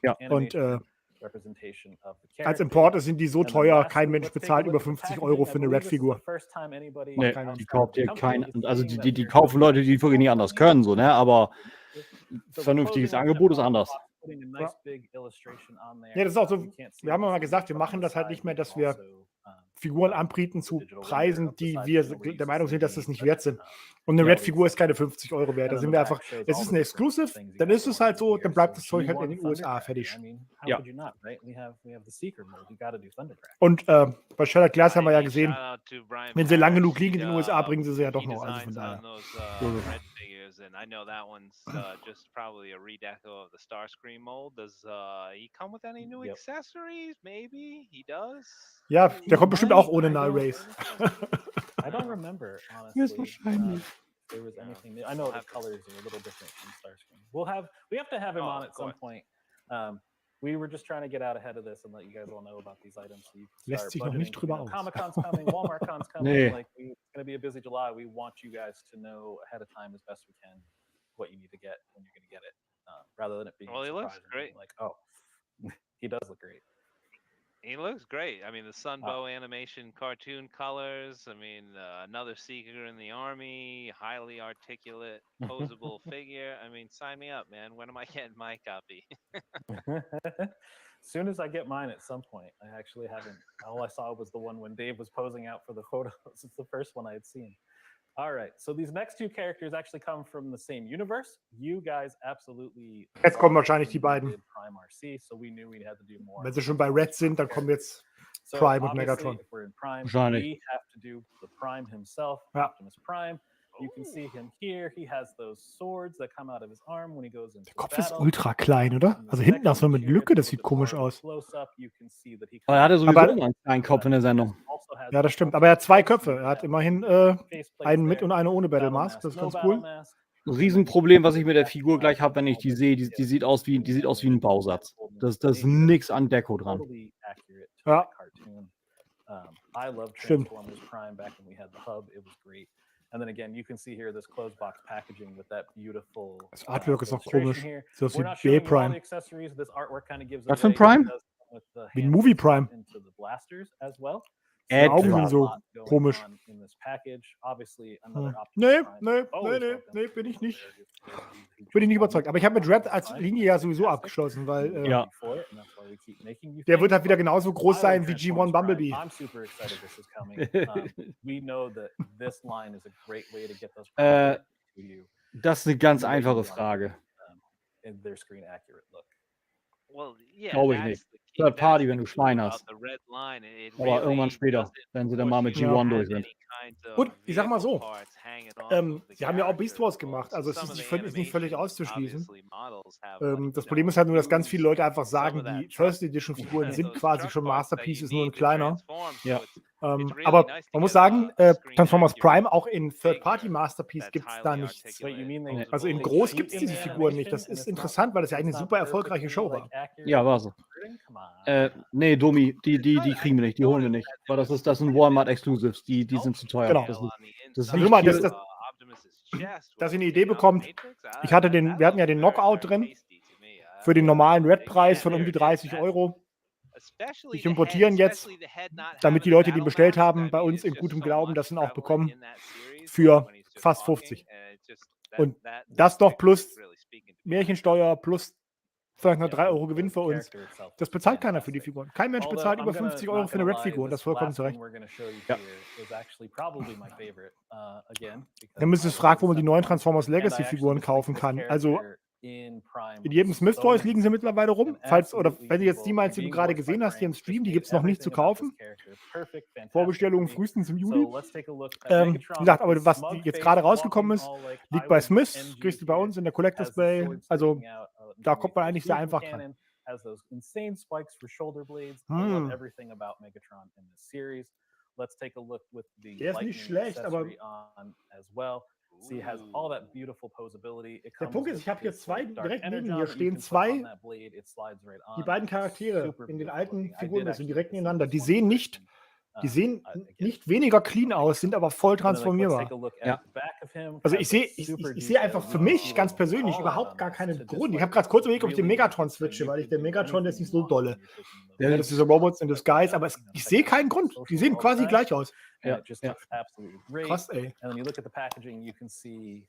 Speaker 1: Ja.
Speaker 2: Und als Importer sind die so teuer, kein Mensch bezahlt über 50 € für eine Red-Figur.
Speaker 1: Nee, die kauft ihr kein, also die kaufen Leute, die wirklich nicht anders können, so, ne? Aber vernünftiges Angebot ist anders.
Speaker 2: Ja, das ist auch so, wir haben ja mal gesagt, wir machen das halt nicht mehr, dass wir Figuren anbieten zu Preisen, die wir der Meinung sind, dass das nicht wert sind. Und eine Red-Figur ist keine 50 € wert. Da sind wir einfach, es ist ein Exclusive, dann ist es halt so, dann bleibt das Zeug halt in den USA fertig.
Speaker 1: Ja.
Speaker 2: Und bei Shattered Glass haben wir ja gesehen, wenn sie lang genug liegen in den USA, bringen sie ja doch noch. Also von daher.
Speaker 5: And I know that one's just probably a redeco of the Starscream mold. Does he come with any new accessories? Maybe he does.
Speaker 2: Ja, der kommt bestimmt auch ohne Null Race.
Speaker 3: I don't remember, honestly.
Speaker 1: Wahrscheinlich.
Speaker 3: There was anything new. I know the colors are a little different from Starscream. We have to have him on at some point. We were just trying to get out ahead of this and let you guys all know about these items. So you can
Speaker 2: Lässt sich noch nicht drüber aus.
Speaker 3: Comic-Con's coming, Walmart-Con's coming.
Speaker 1: Nee.
Speaker 3: Like, it's going to be a busy July. We want you guys to know ahead of time as best we can what you need to get when you're going to get it, rather than it being.
Speaker 5: Well, he looks great.
Speaker 3: Like, oh, he does look great.
Speaker 5: He looks great. I mean, the Sunbow animation cartoon colors. I mean, another Seeker in the army, highly articulate, posable figure. I mean, sign me up, man. When am I getting my copy?
Speaker 3: As soon as I get mine at some point. I actually haven't. All I saw was the one when Dave was posing out for the photos. It's the first one I had seen. All right, so these next 2 characters actually come from the same universe. You guys absolutely.
Speaker 2: Jetzt kommen wahrscheinlich die beiden.
Speaker 3: Prime RC, so we knew we'd have to do more.
Speaker 2: Wenn sie schon bei Red sind, dann kommen jetzt Prime und Megatron.
Speaker 3: If we're in Prime,
Speaker 1: Wahrscheinlich.
Speaker 3: we have to do the Prime himself,
Speaker 2: Ja.
Speaker 3: Optimus Prime. You can see him here. He has those swords that come out of his arm when he goes into
Speaker 2: Der Kopf ist
Speaker 3: battle.
Speaker 2: ultra klein, oder? Also hinten auch so mit Lücke, das sieht komisch aus.
Speaker 1: Aber er hatte sowieso immer einen kleinen Kopf in der Sendung.
Speaker 2: Ja, das stimmt. Aber er hat 2 Köpfe. Er hat immerhin einen mit und eine ohne Battle Mask. Das ist ganz cool.
Speaker 1: Ein Riesenproblem, was ich mit der Figur gleich habe, wenn ich die sehe, die sieht aus wie ein Bausatz. Das ist nix an Deko dran.
Speaker 2: Ja.
Speaker 3: I loved
Speaker 2: Stimmt.
Speaker 3: Transformers Prime back when we had the hub. It was great. And then again, you can see here this closed box packaging with that beautiful.
Speaker 2: Das Artwork ist auch komisch.
Speaker 3: illustration here.
Speaker 2: Sieht aus
Speaker 3: We're not
Speaker 2: wie
Speaker 3: showing you all the
Speaker 2: B-Prime.
Speaker 3: accessories. This artwork kind of gives
Speaker 1: Was für ein
Speaker 3: away
Speaker 1: Prime?
Speaker 3: because with the
Speaker 2: Wie ein
Speaker 3: hands
Speaker 2: Movie Prime.
Speaker 3: into the blasters as well.
Speaker 2: Die Augen
Speaker 1: Etwa.
Speaker 2: sind so komisch.
Speaker 3: In this package. Obviously, another Optimus
Speaker 2: Nee,
Speaker 3: Prime.
Speaker 2: nee,
Speaker 3: Always
Speaker 2: nee,
Speaker 3: welcome.
Speaker 2: nee, bin ich nicht. Bin ich nicht überzeugt. Aber ich habe mit Red als Linie ja sowieso abgeschlossen, weil
Speaker 1: Ja.
Speaker 2: der wird halt wieder genauso groß sein wie G1 Bumblebee.
Speaker 3: I'm super excited this is coming. We know that this line is a great way to get those
Speaker 1: Äh,
Speaker 3: to you
Speaker 1: Das ist eine ganz einfache Frage.
Speaker 3: in their screen accurate look.
Speaker 5: Well, yeah,
Speaker 1: Glaube ich
Speaker 5: that's
Speaker 1: nicht.
Speaker 5: the key.
Speaker 1: Third Party,
Speaker 5: That's
Speaker 1: wenn
Speaker 5: the
Speaker 1: du
Speaker 5: key
Speaker 1: Schwein
Speaker 5: about
Speaker 1: hast.
Speaker 5: the red line. It
Speaker 1: Aber
Speaker 5: really
Speaker 1: irgendwann später,
Speaker 5: doesn't
Speaker 1: wenn sie dann mal mit
Speaker 5: push you
Speaker 1: G1
Speaker 5: to
Speaker 1: durch
Speaker 5: have
Speaker 1: sind.
Speaker 5: any kind of
Speaker 2: Und ich sag mal so,
Speaker 5: vehicle parts hanging off of the
Speaker 2: sie haben ja auch Beast Wars
Speaker 5: character.
Speaker 2: gemacht, also es
Speaker 5: Some
Speaker 2: ist
Speaker 5: of
Speaker 2: nicht,
Speaker 5: the
Speaker 2: ist nicht völlig
Speaker 5: animations,
Speaker 2: auszuschließen.
Speaker 5: obviously, models have, like,
Speaker 2: Das
Speaker 5: you
Speaker 2: Problem
Speaker 5: know,
Speaker 2: ist halt nur, dass ganz viele Leute einfach
Speaker 5: some
Speaker 2: sagen,
Speaker 5: of that
Speaker 2: die
Speaker 5: truck
Speaker 2: First Edition Figuren sind
Speaker 5: those
Speaker 2: quasi
Speaker 5: truck
Speaker 2: schon
Speaker 5: parts that
Speaker 2: Masterpieces,
Speaker 5: you
Speaker 2: nur in
Speaker 5: need to
Speaker 2: kleiner.
Speaker 5: transform, so
Speaker 1: Ja.
Speaker 5: it's really
Speaker 2: Aber
Speaker 5: nice to
Speaker 2: man muss
Speaker 5: get
Speaker 2: sagen,
Speaker 5: a screen
Speaker 2: Transformers
Speaker 5: accurate
Speaker 2: Prime auch in Third-Party
Speaker 5: figure
Speaker 2: Masterpiece
Speaker 5: that's
Speaker 2: gibt es da
Speaker 5: highly
Speaker 2: nichts.
Speaker 3: Wait, you mean they-
Speaker 2: Also in
Speaker 3: they
Speaker 2: groß
Speaker 3: cheat
Speaker 2: gibt es
Speaker 3: in
Speaker 2: diese
Speaker 3: the
Speaker 2: Figuren nicht.
Speaker 3: animation
Speaker 2: Das
Speaker 3: and
Speaker 2: ist
Speaker 3: it's not-
Speaker 2: interessant, weil das ja
Speaker 3: it's
Speaker 2: eine
Speaker 3: not
Speaker 2: super erfolgreiche
Speaker 3: perfectly,
Speaker 2: Show
Speaker 3: like,
Speaker 2: war.
Speaker 3: accurate
Speaker 1: Ja, war so.
Speaker 3: Come on.
Speaker 1: Nee, Domi, die kriegen wir nicht, die holen wir nicht. Weil das sind Walmart Exclusives, die sind zu teuer.
Speaker 2: Genau.
Speaker 1: Das ist
Speaker 2: Also guck mal,
Speaker 1: nicht
Speaker 2: dass ihr eine Idee bekommt. Wir hatten ja den Knockout drin für den normalen Red-Preis von um die 30 €. Ich importiere ihn jetzt, damit die Leute, die ihn bestellt haben, bei uns in gutem Glauben das ihn auch bekommen, für fast 50. Und das doch plus Märchensteuer plus vielleicht noch 3 € Gewinn für uns. Das bezahlt keiner für die Figuren. Kein Mensch bezahlt über 50 € für eine Red-Figur und das vollkommen zu Recht.
Speaker 1: Ja.
Speaker 2: Dann müsst ihr fragen, wo man die neuen Transformers Legacy-Figuren kaufen kann. Also
Speaker 3: in Prime.
Speaker 2: In jedem Smith Toys liegen sie mittlerweile rum. Falls, oder wenn du jetzt die meinst, die du gerade gesehen hast, hier im Stream, die gibt es noch nicht zu kaufen. Vorbestellungen frühestens im Juli. Wie gesagt, aber was jetzt gerade rausgekommen ist, liegt bei Smith, kriegst du bei uns in der Collectors Bay. Also da kommt man eigentlich sehr einfach dran.
Speaker 3: Has those insane spikes for shoulder blades. I love everything about Megatron in this series. Let's take a look with the
Speaker 2: der ist nicht schlecht, aber
Speaker 3: on as well. See, has all that beautiful posability.
Speaker 2: Der Punkt ist, ich habe hier zwei, direkt neben mir stehen zwei, die beiden Charaktere in den alten Figuren sind direkt nebeneinander. Die sehen nicht weniger clean aus, sind aber voll transformierbar.
Speaker 1: Ja.
Speaker 2: Also ich sehe einfach für mich ganz persönlich überhaupt gar keinen Grund. Ich habe gerade kurz überlegt, ob ich den Megatron switche, weil ich den Megatron ist nicht so dolle. Ja, das ist diese Robots in Disguise, aber ich sehe keinen Grund. Die sehen quasi gleich aus.
Speaker 3: Ja, just absolutely great.
Speaker 2: Krass, ey.
Speaker 3: And then you look at the packaging, you can see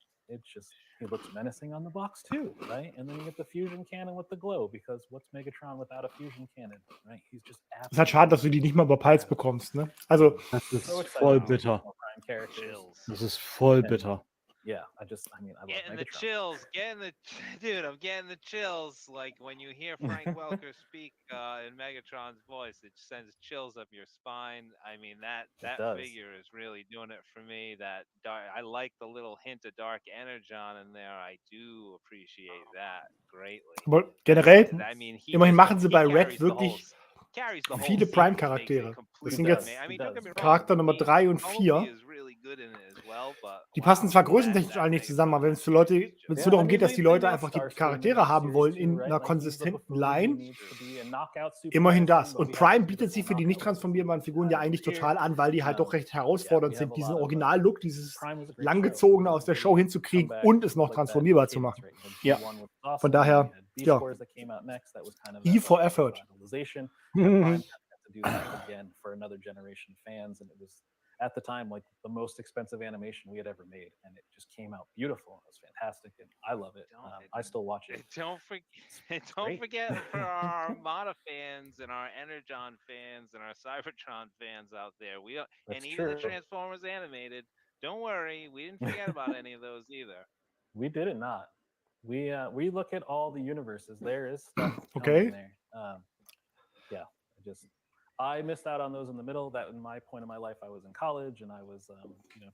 Speaker 3: he looks menacing on the box too, right? And then you get the fusion cannon with the glow, because what's Megatron without a fusion cannon, right? He's just
Speaker 2: absolutely. Ist halt schade, dass du die nicht mal über Hals bekommst, ne? Also
Speaker 1: das ist voll bitter. Das ist voll bitter.
Speaker 3: Yeah, I mean, I love
Speaker 5: getting
Speaker 3: Megatron.
Speaker 5: The chills, dude, I'm getting the chills. Like when you hear Frank Welker speak in Megatron's voice, it sends chills up your spine. I mean, that figure is really doing it for me. That I like the little hint of Dark Energon in there. I do appreciate that greatly.
Speaker 2: Aber generell, immerhin machen sie bei Red wirklich viele Prime-Charaktere. Das sind jetzt Charakter Nummer 3 und 4. Die passen zwar größentechnisch alle nicht zusammen, aber wenn es nur darum geht, dass die Leute einfach die Charaktere haben wollen in einer konsistenten Line, immerhin das. Und Prime bietet sich für die nicht transformierbaren Figuren ja eigentlich total an, weil die halt doch recht herausfordernd sind, diesen Original-Look, dieses langgezogene aus der Show hinzukriegen und es noch transformierbar zu machen. Ja. Von daher, ja. E for effort.
Speaker 3: At the time, like the most expensive animation we had ever made, and it just came out beautiful. It was fantastic, and I love it. I still watch it.
Speaker 5: Don't forget for our Armada fans and our Energon fans and our Cybertron fans out there. Even the Transformers animated. Don't worry, we didn't forget about any of those either.
Speaker 3: We did not. We look at all the universes. There is stuff
Speaker 2: okay.
Speaker 3: In there. I missed out on those in the middle. That in my point of my life, I was in college and I was,
Speaker 2: Du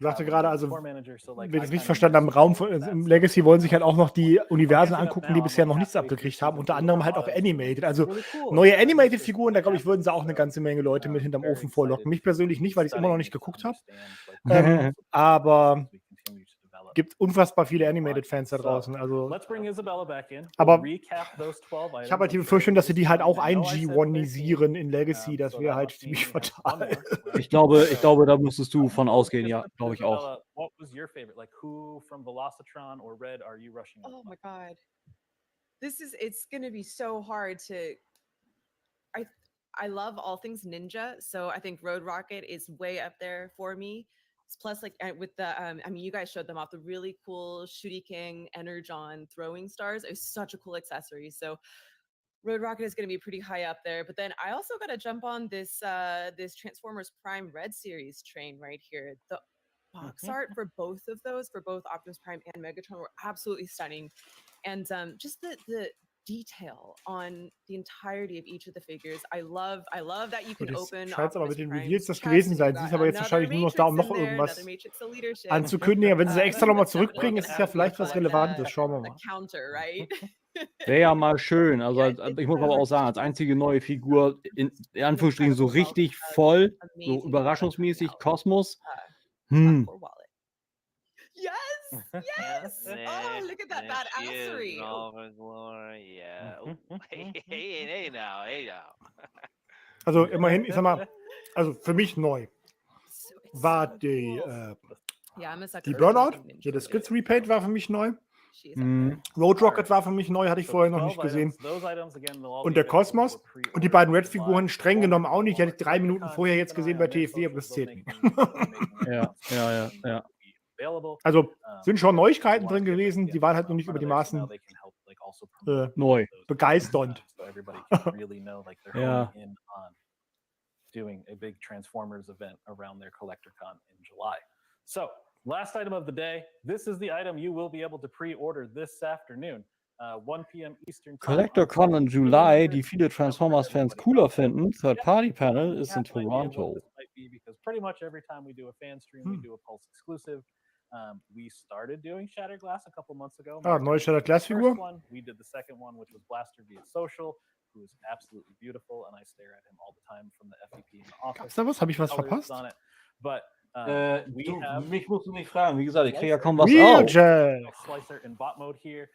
Speaker 2: sagte gerade, also,
Speaker 3: manager, so like,
Speaker 2: wenn ich es richtig verstanden habe, im Raum von im Legacy wollen sich halt auch noch die Universen angucken, die bisher noch nichts abgekriegt haben, unter anderem halt auch Animated. Also neue Animated-Figuren, da glaube ich, würden sie auch eine ganze Menge Leute mit hinterm Ofen vorlocken. Mich persönlich nicht, weil ich es immer noch nicht geguckt habe. Aber gibt unfassbar viele Animated-Fans da draußen. Also, aber ich habe halt die Befürchtung, dass sie die halt auch ein-G1-isieren in Legacy. Das wäre halt ziemlich fatal.
Speaker 1: Ich glaube, da müsstest du von ausgehen. Ja, glaube ich auch.
Speaker 3: What was your favorite? Like, who from Velocitron or Red are you rushing?
Speaker 4: Oh my God. It's going to be so hard to... I love all things ninja, so I think Road Rocket is way up there for me. Plus, like with the, you guys showed them off the really cool Shuriken Energon throwing stars. It was such a cool accessory. So Road Rocket is going to be pretty high up there. But then I also got to jump on this Transformers Prime Red series train right here. The box art for both of those, for both Optimus Prime and Megatron, were absolutely stunning. And just the detail on the entirety of each of the figures. I love that you can open.
Speaker 2: Scheint aber mit den Reveals das gewesen sein. Sie ist aber jetzt wahrscheinlich nur noch da, um noch irgendwas anzukündigen. Wenn sie es extra nochmal zurückbringen, ist es ja vielleicht was Relevantes. Schauen wir mal.
Speaker 1: Wäre ja mal schön. Also ich muss aber auch sagen, als einzige neue Figur, in Anführungsstrichen so richtig voll, so überraschungsmäßig, Kosmos.
Speaker 4: Yes! Oh, look at that badassery!
Speaker 5: Yeah. Hey now.
Speaker 2: Also immerhin, ich sag mal, also für mich neu war die Burnout, das Skids Repaint war für mich neu. Road Rocket war für mich neu, hatte ich vorher noch nicht gesehen. Und der Kosmos und die beiden Red-Figuren streng genommen auch nicht. Hätte ich 3 Minuten vorher jetzt gesehen bei TFW, aber das zählt nicht.
Speaker 1: Ja.
Speaker 2: Also sind schon Neuigkeiten drin gewesen, die waren halt noch nicht über die Maßen neu, begeisternd.
Speaker 1: Ja.
Speaker 3: Doing a big Transformers event around their CollectorCon in July. So, last item of the day. This is the item you will be able to pre-order this afternoon. 1 p.m. Eastern Time.
Speaker 1: Collector Con in July, die viele Transformers-Fans cooler finden. Third-Party-Panel ist in Toronto.
Speaker 3: Because pretty much every time we do a fan stream, we do a Pulse exclusive. We started doing Shattered Glass a couple months ago.
Speaker 2: Neue Shattered Glass-Figur.
Speaker 3: We did the second one, which was Blaster via Social, who is absolutely beautiful, and I stare at him all the time from the FEP in the office.
Speaker 2: Gab's da was? Habe ich was verpasst?
Speaker 3: But
Speaker 1: Mich musst du nicht fragen. Wie gesagt, ich kriege ja kaum was
Speaker 2: Wheeljack.
Speaker 3: Slicer in bot mode here.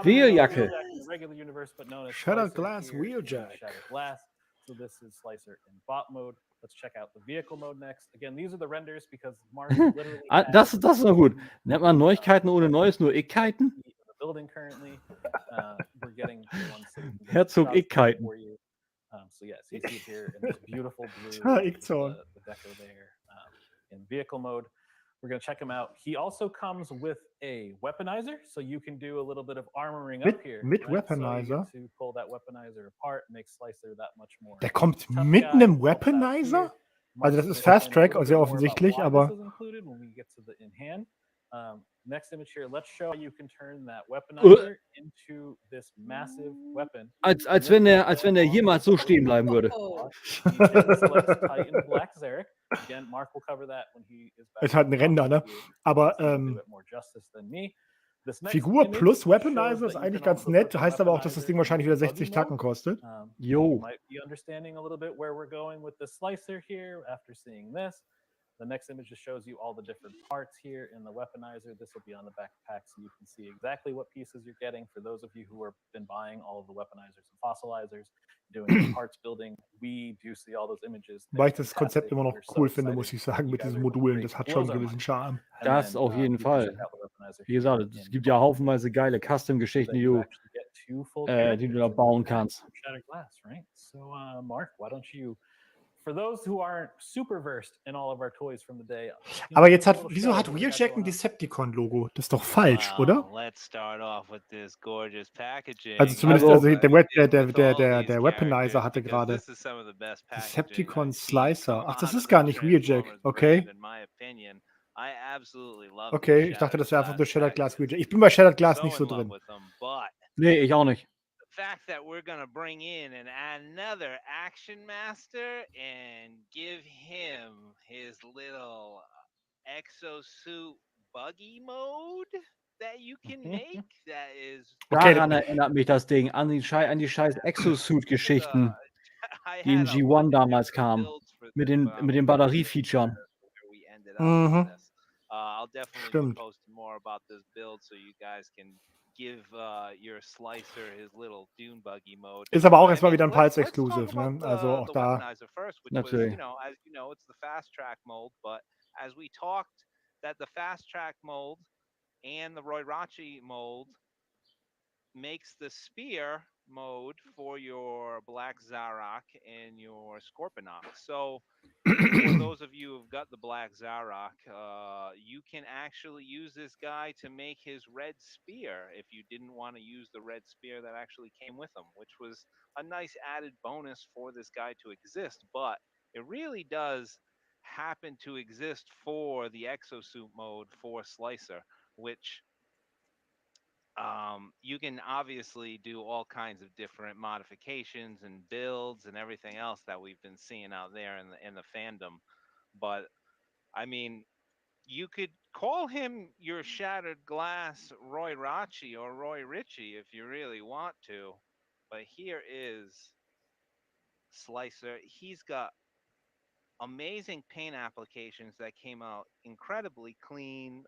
Speaker 1: Wheeljacke.
Speaker 3: Regular universe, but known as
Speaker 2: Shattered
Speaker 3: Slicer
Speaker 2: Glass
Speaker 3: here in
Speaker 2: Wheeljack.
Speaker 3: Shattered Glass. So this is Slicer in bot mode. Let's check out the vehicle mode next. Again, these are the renders because Mark literally.
Speaker 1: Das ist noch gut. Nennt man Neuigkeiten ohne Neues nur Ickkeiten?
Speaker 3: Building currently. We're getting
Speaker 1: Herzog Ickkeiten.
Speaker 3: So yes, you see it here in this beautiful blue.
Speaker 2: Ickzone.
Speaker 3: The deco there in vehicle mode. We're going to check him out. He also comes with a weaponizer, so you can do a little bit of armoring up here.
Speaker 2: Mit
Speaker 3: right?
Speaker 2: Weaponizer?
Speaker 3: So to pull that weaponizer apart, makes Slicer that much more.
Speaker 2: Der kommt mit einem Weaponizer? Also das ist Fast Track, sehr offensichtlich, aber...
Speaker 3: Next image here, let's show you can turn that weaponizer into this massive weapon.
Speaker 1: Als wenn der jemals so stehen bleiben würde.
Speaker 3: Again, Mark will cover that when he is back.
Speaker 2: Ist halt ein Render, ne? Aber Figur plus Weaponizer ist eigentlich ganz nett. Heißt aber auch, dass das Ding wahrscheinlich wieder 60 Tacken kostet.
Speaker 1: Jo.
Speaker 3: Might be understanding a little bit where we're going with the slicer here after seeing this. The next image just shows you all the different parts here in the weaponizer. This will be on the backpack so you can see exactly what pieces you're getting. For those of you who have been buying all of the weaponizers and fossilizers, doing parts building, we do see all those images.
Speaker 2: Weil ich das Konzept immer noch cool finde, muss ich sagen, mit diesen Modulen. Das hat schon einen gewissen Charme.
Speaker 1: Das auf jeden Fall. Wie gesagt, es gibt ja haufenweise geile Custom-Geschichten, die du da bauen kannst.
Speaker 3: So, Mark, why don't you... For those who aren't super versed in all of our toys from the day.
Speaker 2: Aber jetzt wieso hat Wheeljack ein Decepticon-Logo? Das ist doch falsch, oder? Also zumindest der Weaponizer hatte gerade Decepticon Slicer. Ach, das ist gar nicht Wheeljack, okay. Okay, ich dachte, das wäre einfach nur Shattered Glass Wheeljack. Ich bin bei Shattered Glass nicht so drin.
Speaker 1: Nee, ich auch nicht.
Speaker 5: Fact that we're gonna bring in another action master and give him his little exosuit buggy mode that you can make. That is.
Speaker 1: Daran erinnert mich das Ding an die scheiß Exosuit-Geschichten, die in G1 damals kamen, mit den Batterie-Featuren.
Speaker 5: I'll definitely post more about this build so you guys can give your slicer his little dune buggy mode.
Speaker 2: Ist aber auch erstmal wieder ein Pulse Exclusive, ne? Also auch da.
Speaker 1: Natürlich.
Speaker 5: As you know, it's the fast track mold, but as we talked that the fast track mold and the Reyjin mold makes the spear mode for your Black Zarok and your Scorponok. So for those of you who've got the Black Zarok, you can actually use this guy to make his red spear if you didn't want to use the red spear that actually came with him, which was a nice added bonus for this guy to exist. But it really does happen to exist for the exosuit mode for Slicer, which you can obviously do all kinds of different modifications and builds and everything else that we've been seeing out there in the fandom. But I mean, you could call him your Shattered Glass Reyjin or Reyjin if you really want to. But here is Slicer. He's got amazing paint applications that came out incredibly clean,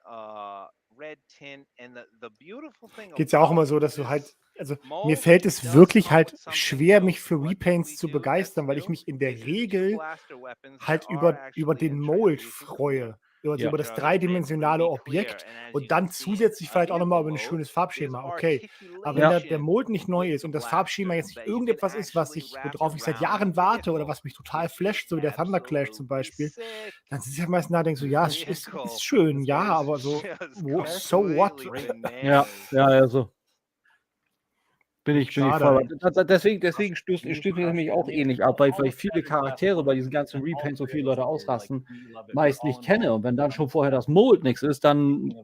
Speaker 5: red tint, and the beautiful thing.
Speaker 2: Geht's ja auch immer so, dass du halt, also mir fällt es wirklich halt schwer, mich für Repaints zu begeistern, weil ich mich in der Regel halt über den Mold freue. Über das dreidimensionale Objekt und dann zusätzlich vielleicht auch nochmal über ein schönes Farbschema. Okay, aber wenn der Mold nicht neu ist und das Farbschema jetzt nicht irgendetwas ist, worauf ich seit Jahren warte oder was mich total flasht, so wie der Thunderclash zum Beispiel, dann sitze ich halt meistens da, denke so, ja, es ist schön, ja, aber so what?
Speaker 1: Ja, so. Bin ich voll. Deswegen stößt mich auch ähnlich ab, weil ich viele Charaktere bei diesen ganzen Repaints, so viele Leute ausrasten, meist nicht kenne. Und wenn dann schon vorher das Mold nichts ist, dann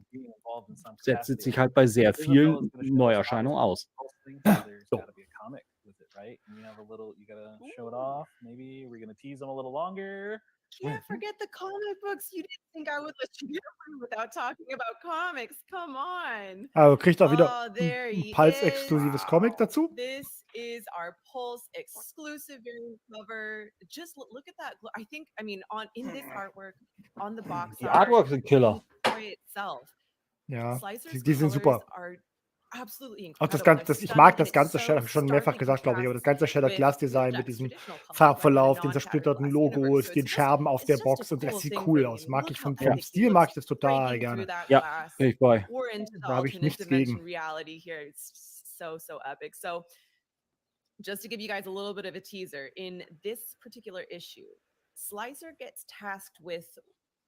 Speaker 3: involved in some
Speaker 1: setzt
Speaker 3: capacity.
Speaker 1: sich halt bei sehr
Speaker 3: Isabel
Speaker 1: vielen
Speaker 3: is gonna show us
Speaker 1: Neuerscheinungen aus.
Speaker 3: Pulse thing, so there's
Speaker 1: So.
Speaker 3: gotta be a comic with it, right? And you have a little, you gotta show it off. Maybe we're gonna tease them a little longer.
Speaker 4: Can't forget the comic books. You didn't think I would let you get through without talking about comics. Come on.
Speaker 2: Also kriegt auch wieder
Speaker 4: Oh, there
Speaker 2: ein
Speaker 4: he
Speaker 2: Pulse-exklusives
Speaker 4: is.
Speaker 2: Comic dazu.
Speaker 4: This is our Pulse exclusive variant cover. Just look at that. I think, I mean, in this artwork, on the box
Speaker 1: Die
Speaker 4: art,
Speaker 1: Artworks sind Killer.
Speaker 4: the toy itself,
Speaker 2: Ja,
Speaker 4: Slicer's
Speaker 2: die sind
Speaker 4: colors
Speaker 2: super.
Speaker 4: are absolutely
Speaker 2: Auch
Speaker 4: incredible.
Speaker 2: das
Speaker 4: They're
Speaker 2: ich mag
Speaker 4: stunning,
Speaker 2: das
Speaker 4: and
Speaker 2: ganze
Speaker 4: it's
Speaker 2: Shadow,
Speaker 4: so
Speaker 2: schon mehrfach
Speaker 4: stark in
Speaker 2: gesagt, glaube ich, aber das ganze
Speaker 4: contrast
Speaker 2: Shadow
Speaker 4: with
Speaker 2: Glass Design mit
Speaker 4: Jack's
Speaker 2: diesem
Speaker 4: traditional colors, like in the
Speaker 2: Farbverlauf, den
Speaker 4: non-shattered
Speaker 2: zersplitterten
Speaker 4: glass
Speaker 2: Logos,
Speaker 4: universe. So
Speaker 2: den
Speaker 4: it's
Speaker 2: Scherben auf der
Speaker 4: just a
Speaker 2: Box und das
Speaker 4: cool
Speaker 2: sieht
Speaker 4: thing
Speaker 2: cool
Speaker 4: for
Speaker 2: aus.
Speaker 4: me.
Speaker 2: Mag
Speaker 4: Look
Speaker 2: ich
Speaker 4: how
Speaker 2: vom
Speaker 4: epic he
Speaker 2: Stil mag ich
Speaker 4: looks
Speaker 2: das total
Speaker 4: breaking
Speaker 2: gerne.
Speaker 4: through that
Speaker 1: Ja,
Speaker 4: glass.
Speaker 1: bin ich bei.
Speaker 4: We're into the
Speaker 2: Da habe ich
Speaker 4: alternate
Speaker 2: nichts
Speaker 4: dimension
Speaker 2: gegen.
Speaker 4: reality here. It's so epic. So just to give you guys a little bit of a teaser, in this particular issue, Slicer gets tasked with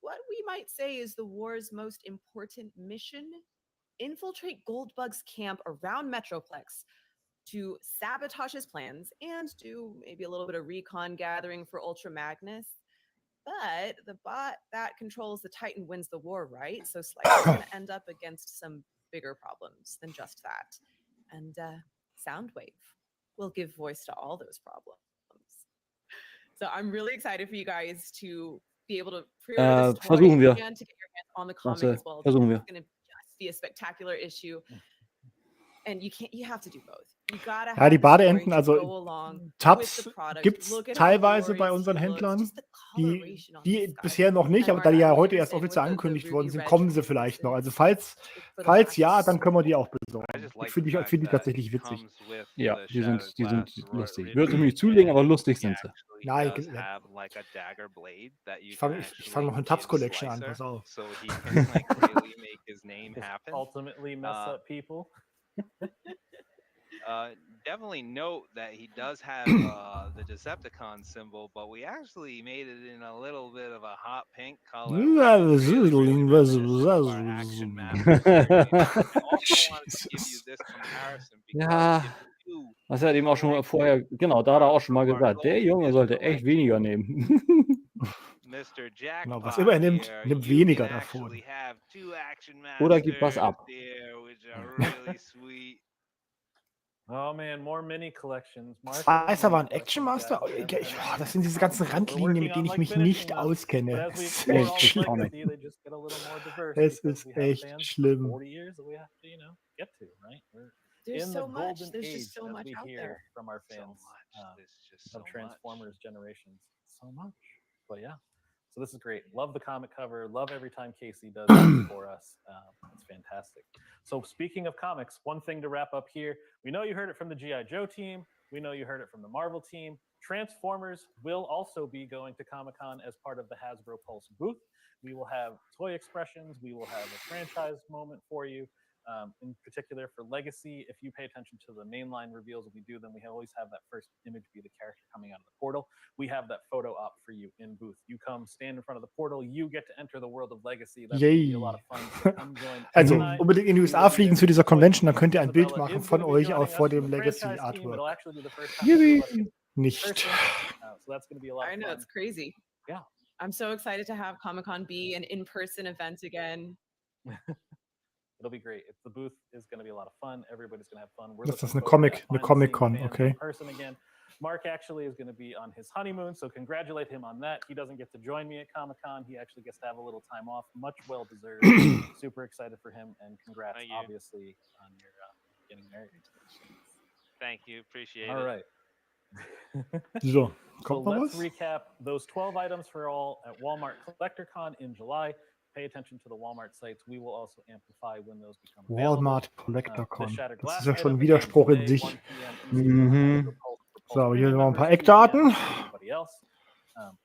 Speaker 4: what we might say is the war's most important mission: infiltrate Goldbug's camp around Metroplex to sabotage his plans and do maybe a little bit of recon gathering for Ultra Magnus. But the bot that controls the Titan wins the war, right? So Slicer's going to end up against some bigger problems than just that. And Soundwave will give voice to all those problems. So I'm really excited for you guys to be able to pre-order this toy
Speaker 1: Versuchen wir.
Speaker 4: and to get your hands on the comic
Speaker 1: Marcel,
Speaker 4: as well.
Speaker 1: versuchen wir.
Speaker 4: It's going to just be a spectacular issue. And you have to do both. You gotta
Speaker 2: Ja, die
Speaker 4: have the story
Speaker 2: Badeenten,
Speaker 4: to
Speaker 2: also
Speaker 4: go along with
Speaker 2: Tabs
Speaker 4: the product.
Speaker 2: gibt es
Speaker 4: Look at how
Speaker 2: teilweise bei
Speaker 4: glorious
Speaker 2: unseren
Speaker 4: he looks.
Speaker 2: Händlern,
Speaker 4: Just the coloration on
Speaker 2: die
Speaker 4: these guys.
Speaker 2: bisher noch nicht,
Speaker 4: And
Speaker 2: aber da die
Speaker 4: Mark,
Speaker 2: ja
Speaker 4: I
Speaker 2: heute erst
Speaker 4: understand
Speaker 2: offiziell
Speaker 4: with the
Speaker 2: angekündigt worden
Speaker 4: Ruby
Speaker 2: sind,
Speaker 4: Red
Speaker 2: kommen sie vielleicht noch. Also falls
Speaker 4: for the box.
Speaker 2: ja, dann können wir die auch besorgen.
Speaker 5: I just like
Speaker 2: Ich finde
Speaker 5: the
Speaker 2: die,
Speaker 5: fact
Speaker 2: find die
Speaker 5: that
Speaker 2: tatsächlich
Speaker 5: it
Speaker 2: witzig.
Speaker 5: comes with
Speaker 1: Ja,
Speaker 5: the
Speaker 1: die sind
Speaker 5: Shattered Glass
Speaker 1: lustig.
Speaker 5: Reyjin,
Speaker 1: Würde mich nicht zulegen, aber lustig
Speaker 5: he
Speaker 1: sind sie.
Speaker 5: actually
Speaker 2: Ja,
Speaker 5: does
Speaker 2: ich-
Speaker 5: have like a dagger blade that you
Speaker 2: Ich
Speaker 5: can
Speaker 2: fange
Speaker 5: actually
Speaker 2: fang noch eine
Speaker 5: give
Speaker 2: Tabs Collection an,
Speaker 5: Slicer,
Speaker 2: pass auf.
Speaker 5: so he can like really make his name
Speaker 3: Just
Speaker 5: happen.
Speaker 3: ultimately mess up people.
Speaker 5: Definitely note that he does have the Decepticon symbol, but we actually made it in a little bit of a hot pink color.
Speaker 2: Ja,
Speaker 5: which is really reminiscent of our
Speaker 2: das-
Speaker 5: Action Masters series. I also wanted to give you
Speaker 2: Jesus.
Speaker 5: this comparison because
Speaker 1: Ja,
Speaker 5: if you
Speaker 1: das hat ihm auch schon mal vorher, genau, da hat er auch schon mal gesagt, der Junge sollte echt weniger nehmen.
Speaker 5: Mr. Jackpot
Speaker 2: Genau, was immer er nimmt,
Speaker 5: here,
Speaker 2: nimmt
Speaker 5: you
Speaker 2: weniger
Speaker 5: can
Speaker 2: davon.
Speaker 5: actually have two Action
Speaker 1: Oder gibt was
Speaker 5: Masters
Speaker 1: ab.
Speaker 5: here, which are really sweet.
Speaker 3: Oh man, more mini collections.
Speaker 2: Zwei ist aber ein Action Master. Das sind diese ganzen Randlinien, mit denen ich mich nicht auskenne.
Speaker 3: But as we
Speaker 2: Es ist
Speaker 3: explore all
Speaker 2: echt
Speaker 3: the
Speaker 2: schlimm.
Speaker 3: legacy, they just get a little more diverse.
Speaker 2: Es
Speaker 3: because
Speaker 2: ist
Speaker 3: we have
Speaker 2: echt
Speaker 3: fans for
Speaker 2: schlimm.
Speaker 3: 40 years that we have to, get to, right? We're
Speaker 4: There's
Speaker 3: in
Speaker 4: so
Speaker 3: the
Speaker 4: much.
Speaker 3: golden
Speaker 4: There's
Speaker 3: age,
Speaker 4: just so
Speaker 3: as
Speaker 4: much
Speaker 3: we
Speaker 4: out
Speaker 3: hear
Speaker 4: there.
Speaker 3: from our
Speaker 5: So
Speaker 3: fans
Speaker 5: much. There's just so
Speaker 3: of
Speaker 5: much.
Speaker 3: Transformers generations. So much. But yeah. So this is great. Love the comic cover. Love every time Casey does it for us. It's fantastic. So speaking of comics, one thing to wrap up here. We know you heard it from the G.I. Joe team. We know you heard it from the Marvel team. Transformers will also be going to Comic-Con as part of the Hasbro Pulse booth. We will have toy expressions. We will have a franchise moment for you. In particular for Legacy, if you pay attention to the mainline reveals that we do, then we always have that first image be the character coming out of the portal. We have that photo op for you in booth. You come, stand in front of the portal, you get to enter the world of Legacy. That's going to be a lot of fun. So come join
Speaker 2: Also
Speaker 3: tonight.
Speaker 2: unbedingt in die USA fliegen zu dieser Convention, dann könnt ihr ein Bild machen von euch auch vor dem Legacy
Speaker 3: It'll
Speaker 2: Artwork.
Speaker 3: actually be the first time the two of us get
Speaker 2: Nicht.
Speaker 3: person. So that's going to be a lot
Speaker 4: I
Speaker 3: of
Speaker 4: know,
Speaker 3: fun.
Speaker 4: it's crazy.
Speaker 3: Yeah.
Speaker 4: I'm so excited to have Comic-Con be an in-person event again.
Speaker 3: It'll be great. The booth is going to be a lot of fun. Everybody's going to have fun. We're
Speaker 2: Das ist
Speaker 3: looking
Speaker 2: eine
Speaker 3: forward to that. Finally seeing
Speaker 2: Comic-Con,
Speaker 3: fans
Speaker 2: okay.
Speaker 3: in person again. Mark actually is going to be on his honeymoon, so congratulate him on that. He doesn't get to join me at Comic-Con. He actually gets to have a little time off. Much well deserved. Super excited for him, and congrats,
Speaker 5: Thank you.
Speaker 3: obviously, on your getting married.
Speaker 5: Thank you. Appreciate
Speaker 3: All
Speaker 5: it.
Speaker 3: right.
Speaker 2: So,
Speaker 3: So
Speaker 2: kommt noch
Speaker 3: let's
Speaker 2: was?
Speaker 3: recap those 12 items for all at Walmart CollectorCon in July. Pay attention to the Walmart sites. We will also amplify when those become available.
Speaker 2: Walmart CollectorCon.
Speaker 3: The Shattered
Speaker 2: Das
Speaker 3: Glass
Speaker 2: ist ja schon ein
Speaker 3: item,
Speaker 2: Widerspruch in
Speaker 3: today,
Speaker 2: sich.
Speaker 3: 1 p.m. Eastern,
Speaker 1: Mhm.
Speaker 3: for Pulse
Speaker 2: So, aber hier
Speaker 3: Premium
Speaker 2: noch ein paar
Speaker 3: members, 2 p.m.
Speaker 2: Eckdaten.
Speaker 3: for everybody else.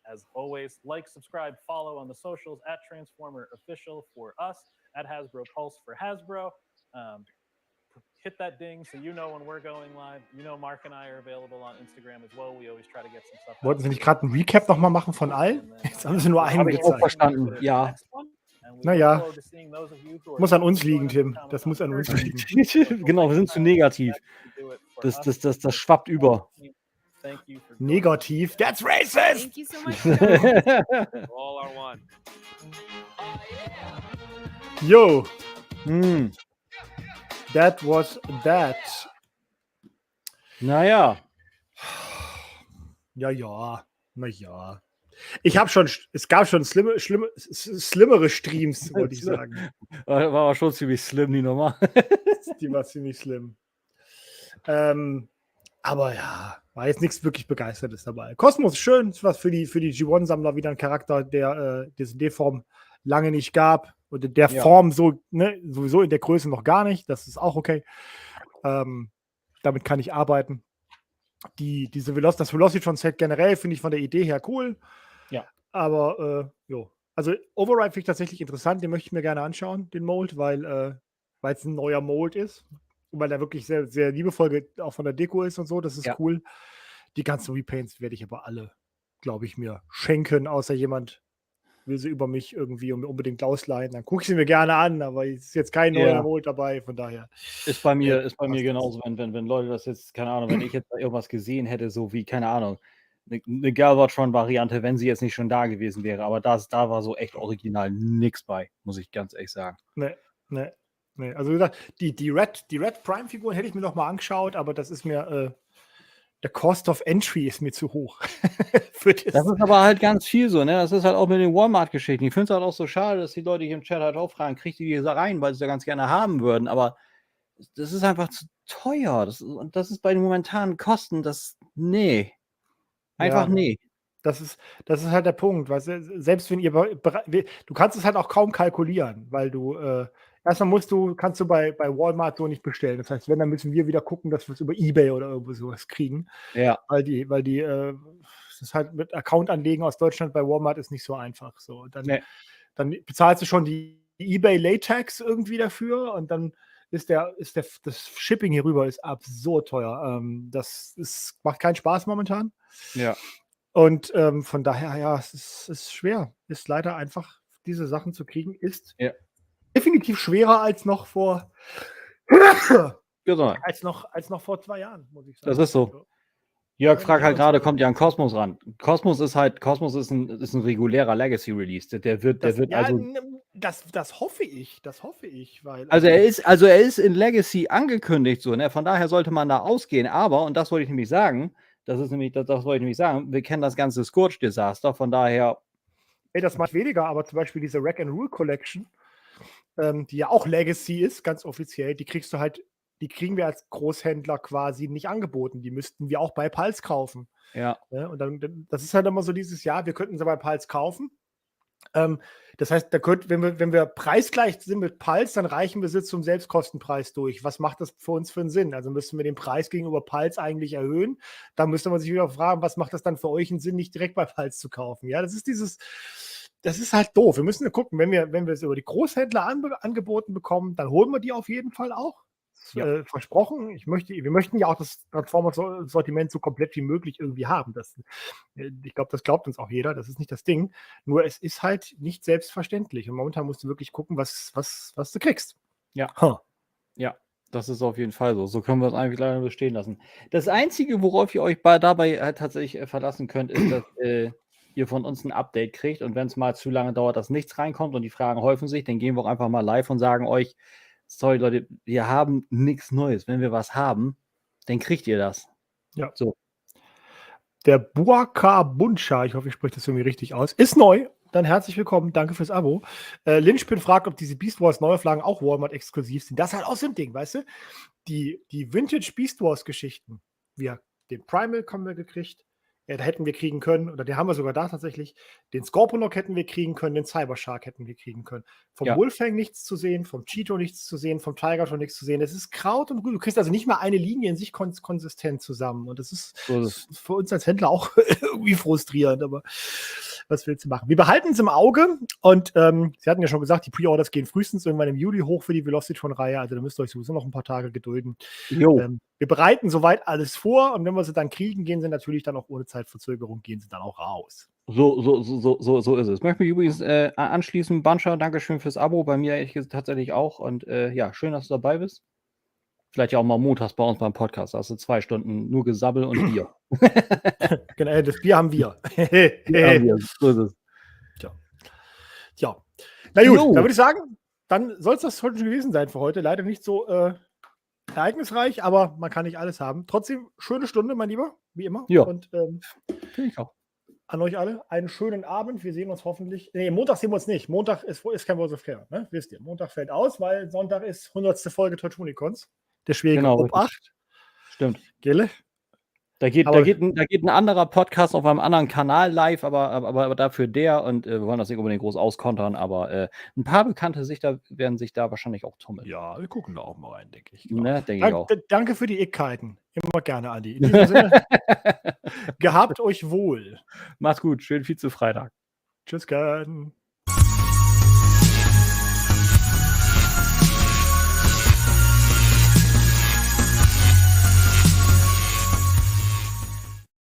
Speaker 3: As always, like, subscribe, follow on the socials at Transformer Official for us, at Hasbro Pulse for Hasbro. Hit that ding so you know when we're going live. You know Mark and I are available on Instagram as well. We always try to get some stuff.
Speaker 2: Wollten Sie nicht gerade einen Recap nochmal machen von allen? Jetzt haben Sie nur einen
Speaker 1: Habe ich auch
Speaker 2: gezeigt.
Speaker 1: verstanden, ja.
Speaker 2: Naja, muss an uns liegen, Tim. Das muss an uns liegen.
Speaker 1: Genau, wir sind zu negativ. Das schwappt über.
Speaker 2: Negativ. That's racist!
Speaker 4: Thank you so much. guys.
Speaker 5: All are one.
Speaker 2: Yo, That was that.
Speaker 1: Naja.
Speaker 2: Ja. Es gab schon schlimmere Streams, wollte ich sagen.
Speaker 1: War aber schon ziemlich slim, die Nummer.
Speaker 2: Die war ziemlich schlimm. Aber ja, war jetzt nichts wirklich Begeistertes dabei. Kosmos ist schön, ist was für die G1-Sammler, wieder ein Charakter, der es in der Form lange nicht gab. Und in der Form so, ne, sowieso in der Größe noch gar nicht. Das ist auch okay. Damit kann ich arbeiten. Das Velocitron-Set generell finde ich von der Idee her cool.
Speaker 1: Ja.
Speaker 2: Aber, also Override finde ich tatsächlich interessant. Den möchte ich mir gerne anschauen, den Mold, weil es ein neuer Mold ist. Und weil der wirklich sehr, sehr liebevoll auch von der Deko ist und so. Das ist cool. Die ganzen Repaints werde ich aber alle, glaube ich, mir schenken, außer jemand will sie über mich irgendwie unbedingt ausleihen. Dann gucke ich sie mir gerne an, aber es ist jetzt kein neuer Mold dabei, von daher.
Speaker 1: Ist bei mir genauso, wenn Leute das jetzt, keine Ahnung, wenn ich jetzt irgendwas gesehen hätte, so wie, keine Ahnung, eine Galvatron-Variante, wenn sie jetzt nicht schon da gewesen wäre, aber da war so echt original nichts bei, muss ich ganz ehrlich sagen.
Speaker 2: Nee. Also wie gesagt, die Red Prime-Figuren hätte ich mir noch mal angeschaut, aber das ist mir der Cost of Entry ist mir zu hoch.
Speaker 1: Das ist aber halt ganz viel so, ne? Das ist halt auch mit den Walmart-Geschichten. Ich finde es halt auch so schade, dass die Leute hier im Chat halt auch fragen, kriegt ihr die rein, weil sie ja ganz gerne haben würden, aber das ist einfach zu teuer. Das ist bei den momentanen Kosten, nee. Einfach nee.
Speaker 2: Das ist halt der Punkt, weil selbst wenn du kannst es halt auch kaum kalkulieren, weil du erstmal kannst du bei Walmart so nicht bestellen. Das heißt, dann müssen wir wieder gucken, dass wir es über eBay oder irgendwo sowas kriegen.
Speaker 1: Ja.
Speaker 2: Weil die das ist halt mit Account anlegen aus Deutschland bei Walmart ist nicht so einfach. So, dann bezahlst du schon die eBay Latex irgendwie dafür und dann das Shipping hier rüber ist absurd teuer. Macht keinen Spaß momentan.
Speaker 1: Ja.
Speaker 2: Und von daher, es ist schwer. Ist leider einfach, diese Sachen zu kriegen, ist definitiv schwerer als noch vor als noch vor 2 Jahren, muss ich sagen.
Speaker 1: Das ist so. Jörg fragt halt gerade, kommt ja an Kosmos ran. Kosmos ist ein regulärer Legacy-Release.
Speaker 2: Das hoffe ich, weil.
Speaker 1: Also er ist in Legacy angekündigt, so, ne? Von daher sollte man da ausgehen, aber, und das wollte ich nämlich sagen, wir kennen das ganze Scourge-Desaster, von daher.
Speaker 2: Das macht weniger, aber zum Beispiel diese Rack and Rule Collection, die ja auch Legacy ist, ganz offiziell, die kriegen wir als Großhändler quasi nicht angeboten. Die müssten wir auch bei Pulse kaufen.
Speaker 1: Ja.
Speaker 2: Und dann, das ist halt immer so dieses Jahr, wir könnten sie bei Pulse kaufen. Das heißt, wenn wir preisgleich sind mit Pulse, dann reichen wir sie zum Selbstkostenpreis durch. Was macht das für uns für einen Sinn? Also müssen wir den Preis gegenüber Pulse eigentlich erhöhen. Da müsste man sich wieder fragen, was macht das dann für euch einen Sinn, nicht direkt bei Pulse zu kaufen? Ja, das ist halt doof. Wir müssen ja gucken, wenn wir es über die Großhändler angeboten bekommen, dann holen wir die auf jeden Fall auch. Versprochen. Wir möchten ja auch das Transformers-Sortiment so komplett wie möglich irgendwie haben. Ich glaube, das glaubt uns auch jeder. Das ist nicht das Ding. Nur es ist halt nicht selbstverständlich. Und momentan musst du wirklich gucken, was du kriegst.
Speaker 1: Ja. Ja, das ist auf jeden Fall so. So können wir es eigentlich leider bestehen lassen. Das Einzige, worauf ihr euch dabei tatsächlich verlassen könnt, ist, dass ihr von uns ein Update kriegt. Und wenn es mal zu lange dauert, dass nichts reinkommt und die Fragen häufen sich, dann gehen wir auch einfach mal live und sagen euch, sorry Leute, wir haben nichts Neues. Wenn wir was haben, dann kriegt ihr das.
Speaker 2: Ja.
Speaker 1: So.
Speaker 2: Der Buaka Buncha, ich hoffe, ich spreche das irgendwie richtig aus, ist neu. Dann herzlich willkommen, danke fürs Abo. Lynchpin fragt, ob diese Beast Wars Neuauflagen auch Walmart-exklusiv sind. Das ist halt auch so ein Ding, weißt du? Die Vintage Beast Wars Geschichten, den Primal haben wir gekriegt, da hätten wir kriegen können, oder den haben wir sogar da tatsächlich, den Scorponok hätten wir kriegen können, den Cybershark hätten wir kriegen können. Vom Wolfang nichts zu sehen, vom Cheeto nichts zu sehen, vom Tiger nichts zu sehen. Das ist Kraut und Rübe. Du kriegst also nicht mal eine Linie in sich konsistent zusammen. Und das ist für uns als Händler auch irgendwie frustrierend, aber was willst du machen? Wir behalten es im Auge und Sie hatten ja schon gesagt, die Pre-Orders gehen frühestens irgendwann im Juli hoch für die Velocitron-Reihe, also da müsst ihr euch sowieso noch ein paar Tage gedulden. Wir bereiten soweit alles vor und wenn wir sie dann kriegen, gehen sie natürlich dann auch ohne Zeitverzögerung, gehen sie dann auch raus.
Speaker 1: So ist es. Ich möchte mich übrigens anschließen. Bancha, Dankeschön fürs Abo. Bei mir tatsächlich auch. Und ja, schön, dass du dabei bist. Vielleicht ja auch mal montags bei uns beim Podcast. Da hast du 2 Stunden nur Gesabbel und Bier.
Speaker 2: Genau, das Bier haben wir.
Speaker 1: So ist es.
Speaker 2: Tja. Na gut, dann würde ich sagen, dann soll es das heute schon gewesen sein für heute. Leider nicht so ereignisreich, aber man kann nicht alles haben. Trotzdem, schöne Stunde, mein Lieber, wie immer.
Speaker 1: Ja.
Speaker 2: Und
Speaker 1: Finde ich auch.
Speaker 2: an euch alle einen schönen Abend. Wir sehen uns hoffentlich. Nee, Montag sehen wir uns nicht. Montag ist kein Voice of Care, ne? Wisst ihr. Montag fällt aus, weil Sonntag ist 100. Folge Teutonicons. Der schwierige
Speaker 1: Genau,
Speaker 2: Obacht.
Speaker 1: Stimmt.
Speaker 2: Gelle?
Speaker 1: Da geht ein anderer Podcast auf einem anderen Kanal live, aber dafür der und wir wollen das nicht unbedingt groß auskontern, aber ein paar Bekannte werden sich da wahrscheinlich auch tummeln.
Speaker 2: Ja, wir gucken da auch mal rein, denke ich.
Speaker 1: Ne, denke ich auch.
Speaker 2: Danke für die Eckheiten. Immer gerne, Andi. In diesem Sinne, gehabt euch wohl.
Speaker 1: Macht's gut. Schönen Vize-Freitag.
Speaker 2: Tschüss, gern.